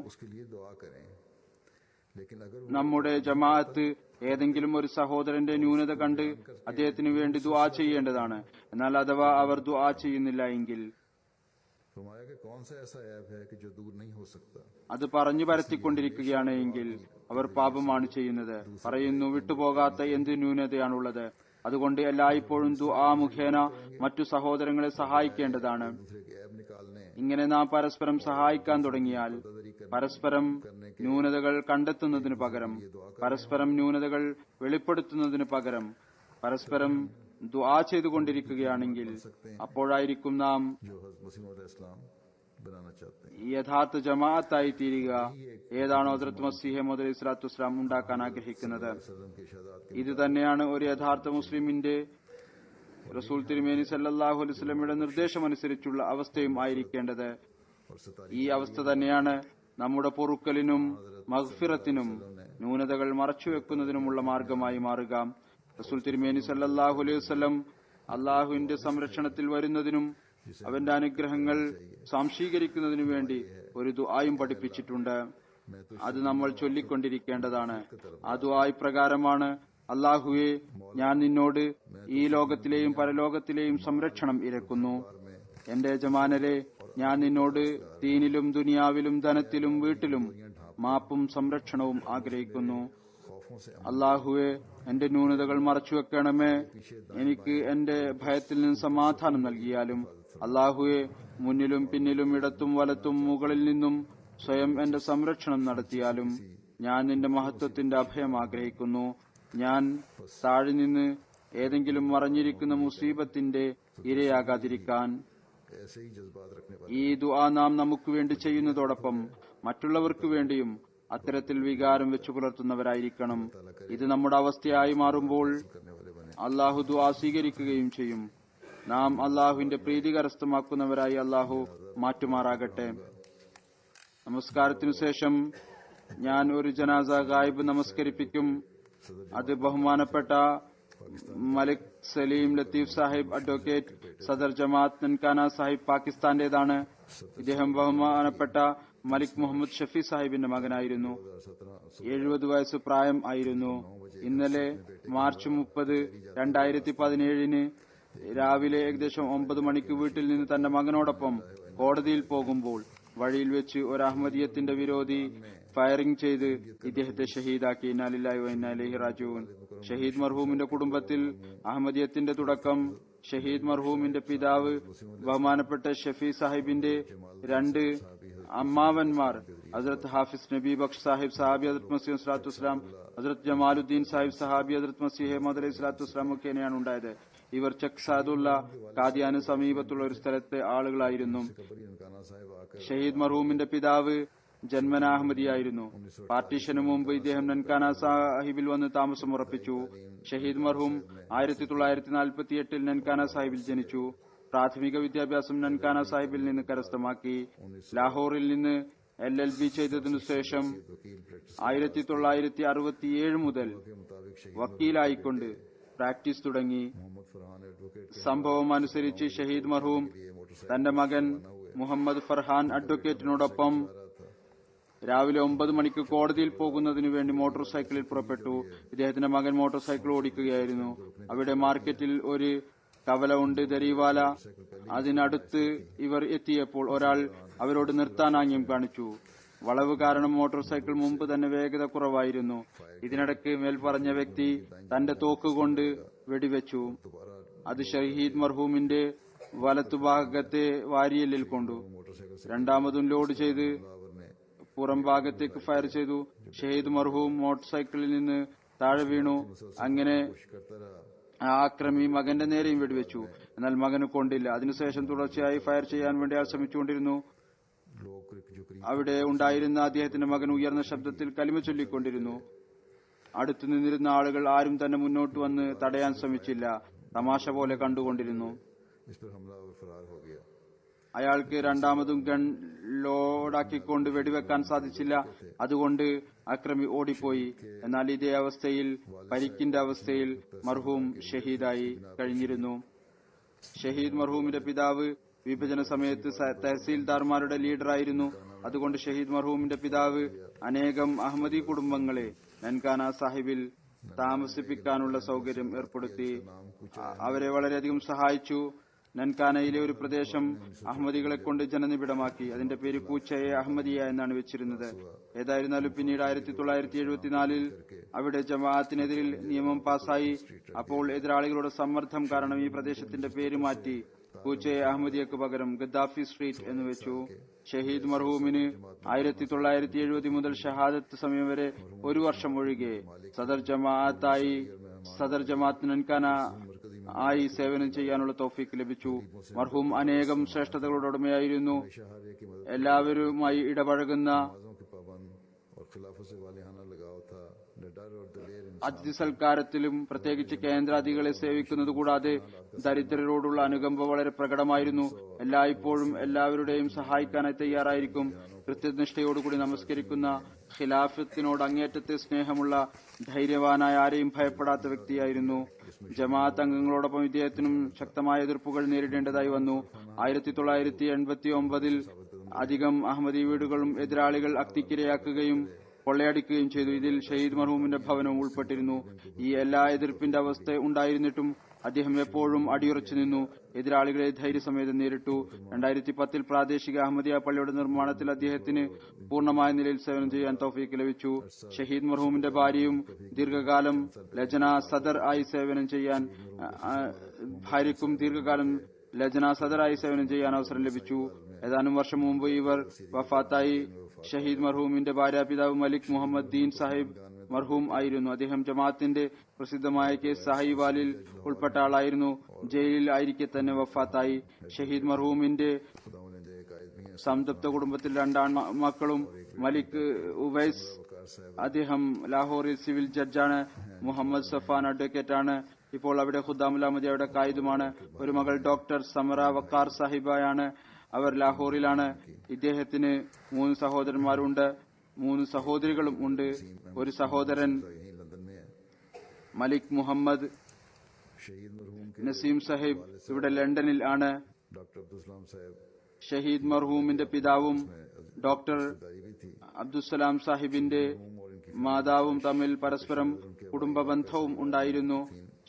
നമ്മുടെ ജമാഅത്ത് ഏതെങ്കിലും ഒരു സഹോദരന്റെ ന്യൂനത കണ്ട് അദ്ദേഹത്തിന് വേണ്ടി ദുആ ചെയ്യേണ്ടതാണ്. എന്നാൽ അഥവാ അവർ ദുആ ചെയ്യുന്നില്ല എങ്കിൽ അത് പറഞ്ഞു പരത്തിക്കൊണ്ടിരിക്കുകയാണ് എങ്കിൽ അവർ പാപമാണ് ചെയ്യുന്നത്. പറയുന്നു, വിട്ടുപോകാത്ത എന്ത് ന്യൂനതയാണുള്ളത്. അതുകൊണ്ട് എല്ലായ്പ്പോഴും ദുആ മുഖേന മറ്റു സഹോദരങ്ങളെ സഹായിക്കേണ്ടതാണ്. ഇങ്ങനെ നാം പരസ്പരം സഹായിക്കാൻ തുടങ്ങിയാൽ പരസ്പരം ന്യൂനതകൾ കണ്ടെത്തുന്നതിനു പകരം, പരസ്പരം ന്യൂനതകൾ വെളിപ്പെടുത്തുന്നതിനു പകരം പരസ്പരം ദുആ ചെയ്തുകൊണ്ടിരിക്കുകയാണെങ്കിൽ അപ്പോഴായിരിക്കും നാം യഥാർത്ഥ ജമാഅത്തായി തീരുക. ഏതാണോ ഹദ്റത്ത് മസീഹ് മൗഊദ് അലൈഹി സ്വലാത്തു വസ്സലാം ഉണ്ടാക്കാൻ ആഗ്രഹിക്കുന്നത്. ഇത് തന്നെയാണ് ഒരു യഥാർത്ഥ മുസ്ലിമിന്റെ റസൂൽ തിരുമേനി സല്ലല്ലാഹു അലൈഹി വസല്ലമയുടെ നിർദ്ദേശമനുസരിച്ചുള്ള അവസ്ഥയും ആയിരിക്കേണ്ടത്. ഈ അവസ്ഥ തന്നെയാണ് നമ്മുടെ പൊറുക്കലിനും മഗ്ഫിറത്തിനും ന്യൂനതകൾ മറച്ചുവെക്കുന്നതിനുമുള്ള മാർഗമായി മാറുക. റസൂൽ തിരുമേനി സല്ലല്ലാഹു അലൈഹി വസല്ലം അള്ളാഹുവിന്റെ സംരക്ഷണത്തിൽ വരുന്നതിനും അവന്റെ അനുഗ്രഹങ്ങൾ സ്വാംശീകരിക്കുന്നതിനു വേണ്ടി ഒരു ദുആയും പഠിപ്പിച്ചിട്ടുണ്ട്. അത് നമ്മൾ ചൊല്ലിക്കൊണ്ടിരിക്കേണ്ടതാണ്. ആ ദുആ പ്രകാരമാണ്: അല്ലാഹുവേ, ഞാൻ നിന്നോട് ഈ ലോകത്തിലെയും പരലോകത്തിലെയും സംരക്ഷണം ഇരക്കുന്നു. എന്റെ യജമാനരെ, ഞാൻ നിന്നോട് ദീനിലും ദുനിയാവിലും ധനത്തിലും വീട്ടിലും മാപ്പും സംരക്ഷണവും ആഗ്രഹിക്കുന്നു. അല്ലാഹുവേ, എന്റെ ന്യൂനതകൾ മറച്ചുവെക്കണമേ. എനിക്ക് എന്റെ ഭയത്തിൽ നിന്ന് സമാധാനം നൽകിയാലും അല്ലാഹുവേ, മുന്നിലും പിന്നിലും ഇടത്തും വലത്തും മുകളിൽ നിന്നും സ്വയം എന്റെ സംരക്ഷണം നടത്തിയാലും ഞാൻ നിന്റെ മഹത്വത്തിന്റെ അഭയം ആഗ്രഹിക്കുന്നു. ഞാൻ താഴെ നിന്ന് ഏതെങ്കിലും മറഞ്ഞിരിക്കുന്ന മുസീബത്തിന്റെ ഇരയാകാതിരിക്കാൻ. ഈ ദുആ നാം നമുക്ക് വേണ്ടി ചെയ്യുന്നതോടൊപ്പം മറ്റുള്ളവർക്ക് വേണ്ടിയും അത്തരത്തിൽ വികാരം വെച്ചു പുലർത്തുന്നവരായിരിക്കണം. ഇത് നമ്മുടെ അവസ്ഥയായി മാറുമ്പോൾ അള്ളാഹു ദുആ സ്വീകരിക്കുകയും ചെയ്യും. നാം അള്ളാഹുവിന്റെ പ്രീതി കരസ്ഥമാക്കുന്നവരായി അള്ളാഹു മാറ്റുമാറാകട്ടെ. നമസ്കാരത്തിനു ശേഷം ഞാൻ ഒരു ജനാസ ഗായിബ് നമസ്കരിപ്പിക്കും. അത് ബഹുമാനപ്പെട്ട മലിക് സലീം ലത്തീഫ് സാഹിബ്, അഡ്വക്കേറ്റ്, സദർ ജമാഅത്ത് നൻകാന സാഹിബ്, പാകിസ്ഥാന്റേതാണ്. ഇദ്ദേഹം ബഹുമാനപ്പെട്ട മലിക് മുഹമ്മദ് ഷഫി സാഹിബിന്റെ മകനായിരുന്നു. 70 വയസ്സ് പ്രായം ആയിരുന്നു. ഇന്നലെ മാർച്ച് 30, 2017 രാവിലെ ഏകദേശം 9 മണിക്ക് വീട്ടിൽ നിന്ന് തന്റെ മകനോടൊപ്പം കോടതിയിൽ പോകുമ്പോൾ വഴിയിൽ വെച്ച് ഒരു അഹമ്മദിയത്തിന്റെ വിരോധി ഫയറിംഗ് ചെയ്ത് ഇദ്ദേഹത്തെ ഷഹീദാക്കി. ഇന്നാ ലില്ലാഹി വ ഇന്നാ ഇലൈഹി റാജിഊൻ. ഷഹീദ് മർഹൂമിന്റെ കുടുംബത്തിൽ അഹമ്മദിയത്തിന്റെ തുടക്കം. ഷഹീദ് മർഹൂമിന്റെ പിതാവ് ബഹുമാനപ്പെട്ട ഷഫി സാഹിബിന്റെ 2 അമ്മാവന്മാർ ഹസ്രത്ത് ഹാഫിസ് നബി ബക്ഷ് സാഹിബ് സഹാബി ഹസ്രത്ത് മസീഹ് സ്വലാത്തു വസ്സലാം, ഹസ്രത്ത് ജമാലുദ്ദീൻ സാഹിബ് സഹാബി ഹസ്രത്ത് മസീഹ് മൗഊദ് അലൈഹി സ്വലാത്തു വസ്സലാം ഒക്കെയാണ് ഉണ്ടായത്. ഇവർ ചക് സാദുള്ള കാദിയാന് സമീപത്തുള്ള ഒരു സ്ഥലത്തെ ആളുകളായിരുന്നു. ഷഹീദ് മർഹൂമിന്റെ പിതാവ് ജന്മന അഹമ്മദിയായിരുന്നു. പാർട്ടീഷന് മുമ്പ് ഇദ്ദേഹം നൻകാന സാഹിബിൽ വന്ന് താമസം ഉറപ്പിച്ചു. ഷഹീദ് മർഹൂം 1948 നൻകാന സാഹിബിൽ ജനിച്ചു. പ്രാഥമിക വിദ്യാഭ്യാസം നൻകാന സാഹിബിൽ നിന്ന് കരസ്ഥമാക്കി. ലാഹോറിൽ നിന്ന് LLB ചെയ്തതിനു ശേഷം 1967 മുതൽ വക്കീലായിക്കൊണ്ട് പ്രാക്ടീസ് തുടങ്ങി. സംഭവം അനുസരിച്ച് ഷഹീദ് മർഹൂം തന്റെ മകൻ മുഹമ്മദ് ഫർഹാൻ അഡ്വക്കേറ്റിനോടൊപ്പം രാവിലെ 9 മണിക്ക് കോടതിയിൽ പോകുന്നതിനു വേണ്ടി മോട്ടോർ സൈക്കിളിൽ പുറപ്പെട്ടു. ഇദ്ദേഹത്തിന്റെ മകൻ മോട്ടോർ സൈക്കിൾ ഓടിക്കുകയായിരുന്നു. അവിടെ മാർക്കറ്റിൽ ഒരു കവല ഉണ്ട്, ദരീവാല. അതിനടുത്ത് ഇവർ എത്തിയപ്പോൾ ഒരാൾ അവരോട് നിർത്താനാങ്യം കാണിച്ചു. വളവ് കാരണം മോട്ടോർ സൈക്കിൾ മുമ്പ് തന്നെ വേഗത കുറവായിരുന്നു. ഇതിനിടയ്ക്ക് മേൽപ്പറഞ്ഞ വ്യക്തി തന്റെ തോക്കുകൊണ്ട് വെടിവെച്ചു. അത് ഷഹീദ് മർഹൂമിന്റെ വലത്തുഭാഗത്തെ വാരിയലിൽ കൊണ്ടു. രണ്ടാമതും ലോഡ് ചെയ്ത് പുറം ഭാഗത്തേക്ക് ഫയർ ചെയ്തു. ഷഹീദ് മർഹൂം മോട്ടോർ സൈക്കിളിൽ നിന്ന് താഴെ വീണു. അങ്ങനെ ആ ആക്രമി മകന്റെ നേരെയും വെടിവെച്ചു. എന്നാൽ മകന് കൊണ്ടില്ല. അതിനുശേഷം തുടർച്ചയായി ഫയർ ചെയ്യാൻ വേണ്ടി അയാൾ ശ്രമിച്ചുകൊണ്ടിരുന്നു. അവിടെ ഉണ്ടായിരുന്ന അദ്ദേഹത്തിന്റെ മകൻ ഉയർന്ന ശബ്ദത്തിൽ കലിമ ചൊല്ലിക്കൊണ്ടിരുന്നു. അടുത്തു നിന്നിരുന്ന ആളുകൾ ആരും തന്നെ മുന്നോട്ട് വന്ന് തടയാൻ ശ്രമിച്ചില്ല. തമാശ പോലെ കണ്ടുകൊണ്ടിരുന്നു. അയാൾക്ക് രണ്ടാമതും ഗൺ ലോഡാക്കിക്കൊണ്ട് വെടിവെക്കാൻ സാധിച്ചില്ല. അതുകൊണ്ട് അക്രമി ഓടിപ്പോയി. എന്നാൽ ഇതേ അവസ്ഥയിൽ, പരിക്കിന്റെ അവസ്ഥയിൽ മർഹൂം ഷഹീദായി കഴിഞ്ഞിരുന്നു. ഷഹീദ് മർഹൂമിന്റെ പിതാവ് വിഭജന സമയത്ത് തഹസീൽദാർമാരുടെ ലീഡറായിരുന്നു. അതുകൊണ്ട് ഷഹീദ് മർഹൂമിന്റെ പിതാവ് അനേകം അഹമ്മദി കുടുംബങ്ങളെ നൻകാന സാഹിബിൽ താമസിപ്പിക്കാനുള്ള സൗകര്യം ഏർപ്പെടുത്തി. അവരെ വളരെയധികം സഹായിച്ചു. നൻകാനയിലെ ഒരു പ്രദേശം അഹമ്മദികളെ കൊണ്ട് ജനനിബിഡമാക്കി. അതിന്റെ പേര് കൂച്ചയെ അഹമ്മദിയ എന്നാണ് വെച്ചിരുന്നത്. ഏതായിരുന്നാലും പിന്നീട് 1974 അവിടെ ജമാഅത്തിനെതിരിൽ നിയമം പാസായി. അപ്പോൾ എതിരാളികളുടെ സമ്മർദ്ദം കാരണം ഈ പ്രദേശത്തിന്റെ പേര് മാറ്റി കൂച്ചയെ അഹമ്മദിയക്ക് പകരം ഗദ്ദാഫി സ്ട്രീറ്റ് എന്ന് വെച്ചു. ഷഹീദ് മർഹൂമിന് 1970 മുതൽ ഷഹാദത്ത് സമയം വരെ 1 വർഷം ഒഴികെ സദർ ജമാഅത്ത് നൻകാന ആയി സേവനം ചെയ്യാനുള്ള തൗഫീക്ക് ലഭിച്ചു. മർഹൂം അനേകം ശ്രേഷ്ഠതകളുടെ ഉടമയായിരുന്നു. എല്ലാവരുമായി ഇടപഴകുന്ന, അതിഥി സൽക്കാരത്തിലും പ്രത്യേകിച്ച് കേന്ദ്രാധികളെ സേവിക്കുന്നത് കൂടാതെ ദരിദ്രരോടുള്ള അനുകമ്പ വളരെ പ്രകടമായിരുന്നു. എല്ലായ്പ്പോഴും എല്ലാവരുടെയും സഹായിക്കാനായി തയ്യാറായിരിക്കും. കൃത്യനിഷ്ഠയോടുകൂടി നമസ്കരിക്കുന്ന, ഖിലാഫത്തിനോട് അങ്ങേറ്റത്തെ സ്നേഹമുള്ള, ധൈര്യവാനായ, ആരെയും ഭയപ്പെടാത്ത വ്യക്തിയായിരുന്നു. ജമാഅത്ത് അംഗങ്ങളോടൊപ്പം ഇദ്ദേഹത്തിനും ശക്തമായ എതിർപ്പുകൾ നേരിടേണ്ടതായി വന്നു. 1989 അധികം അഹമ്മദി വീടുകളും എതിരാളികൾ അഗ്നിക്കിരയാക്കുകയും കൊള്ളയടിക്കുകയും ചെയ്തു. ഇതിൽ ഷഹീദ് മർഹൂമിന്റെ ഭവനവും ഉൾപ്പെട്ടിരുന്നു. ഈ എല്ലാ എതിർപ്പിന്റെ അവസ്ഥ ഉണ്ടായിരുന്നിട്ടും അദ്ദേഹം എപ്പോഴും അടിയുറച്ചു നിന്നു. എതിരാളികളെ ധൈര്യസമേതം നേരിട്ടു. 2010 പ്രാദേശിക അഹമ്മദിയ പള്ളിയുടെ നിർമ്മാണത്തിൽ അദ്ദേഹത്തിന് പൂർണ്ണമായ നിലയിൽ സേവനം ചെയ്യാൻ തൗഫീക്ക് ലഭിച്ചു. ഷഹീദ് മർഹൂമിന്റെ ഭാര്യയും ദീർഘകാലം ലജന സദർ ആയി സേവനം ചെയ്യാൻ അവസരം ലഭിച്ചു. ഏതാനും വർഷം മുമ്പ് ഇവർ വഫാത്തായി. ഷഹീദ് മർഹൂമിന്റെ ഭാര്യാപിതാവ് മലിക് മുഹമ്മദ് ദീൻ സാഹിബ് മർഹൂം ആയിരുന്നു. അദ്ദേഹം ജമാഅത്തിന്റെ പ്രസിദ്ധമായ കേസ് സാഹിവാലിൽ ഉൾപ്പെട്ട ആളായിരുന്നു. ജയിലിൽ ആയിരിക്കെ തന്നെ വഫാത്തായി. ഷഹീദ് മർഹൂമിന്റെ സംതപ്ത കുടുംബത്തിൽ 2 മക്കളും മലിക് ഉവൈസ്, അദ്ദേഹം ലാഹോറിൽ സിവിൽ ജഡ്ജാണ്. മുഹമ്മദ് സഫാൻ അഡ്വക്കേറ്റ് ആണ്. ഇപ്പോൾ അവിടെ ഖുദ്ദാമുൽ അഹമ്മദിയയുടെ കായിദുമാണ്. ഒരു മകൾ ഡോക്ടർ സമറ വക്കാർ സാഹിബായാണ്. അവർ ലാഹോറിലാണ്. ഇദ്ദേഹത്തിന് 3 സഹോദരന്മാരുണ്ട്, 3 സഹോദരികളും ഉണ്ട്. ഒരു സഹോദരൻ മലിക് മുഹമ്മദ് നസീം സാഹിബ് ഇവിടെ ലണ്ടനിൽ ആണ്. ഷഹീദ് മർഹൂമിന്റെ പിതാവും ഡോക്ടർ അബ്ദുസലാം സാഹിബിന്റെ മാതാവും തമ്മിൽ പരസ്പരം കുടുംബ ബന്ധവും ഉണ്ടായിരുന്നു.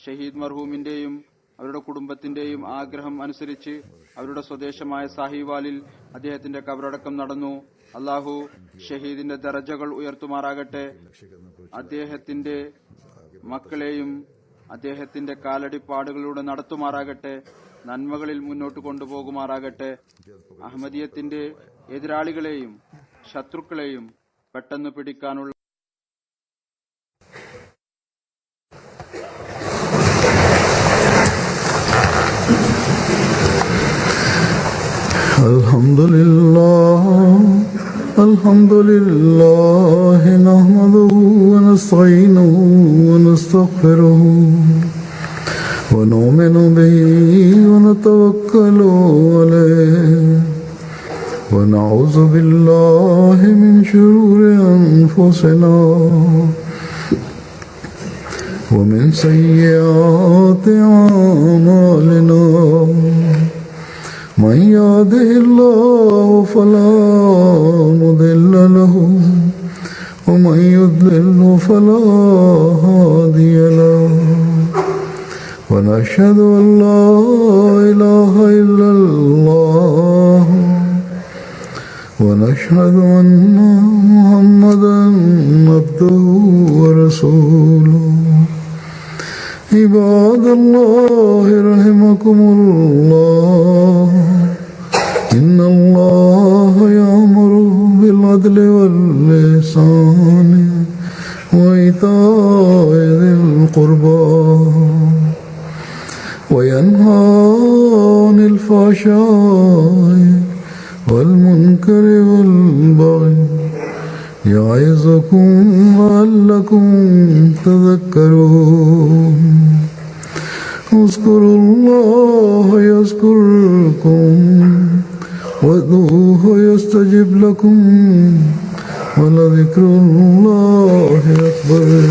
ഷഹീദ് മർഹൂമിന്റെയും അവരുടെ കുടുംബത്തിന്റെയും ആഗ്രഹം അനുസരിച്ച് അവരുടെ സ്വദേശമായ സാഹിവാലിൽ അദ്ദേഹത്തിന്റെ കബറടക്കം നടന്നു. അള്ളാഹു ഷഹീദിന്റെ ദറജകൾ ഉയർത്തുമാറാകട്ടെ. അദ്ദേഹത്തിന്റെ മക്കളെയും അദ്ദേഹത്തിന്റെ കാലടിപ്പാടുകളിലൂടെ നടത്തുമാറാകട്ടെ. നന്മകളിൽ മുന്നോട്ട് കൊണ്ടുപോകുമാറാകട്ടെ. അഹമ്മദിയത്തിന്റെ എതിരാളികളെയും ശത്രുക്കളെയും പെട്ടെന്ന് പിടിക്കാനുള്ള Alhamdulillah nahmaduhu wa nasta'inuhu wa nastaghfiruhu wa nu'minu bihi wa natawakkalu alayhi wa na'udhu billahi min shururi anfusina wa min sayyiati a'malina. من يهده الله فلا مضل له ومن يضلل فلا هادي له ونشهد أن لا إله إلا الله ونشهد أن محمدا عبده ورسوله. عباد الله رحمكم الله إن الله يأمر بالعدل والإحسان وإيتاء ذي القربى وينهى عن الفحشاء والمنكر والبغي يعظكم لعلكم تذكرون اذكروا الله يذكركم وادعوه يستجب لكم ولذكر الله أكبر.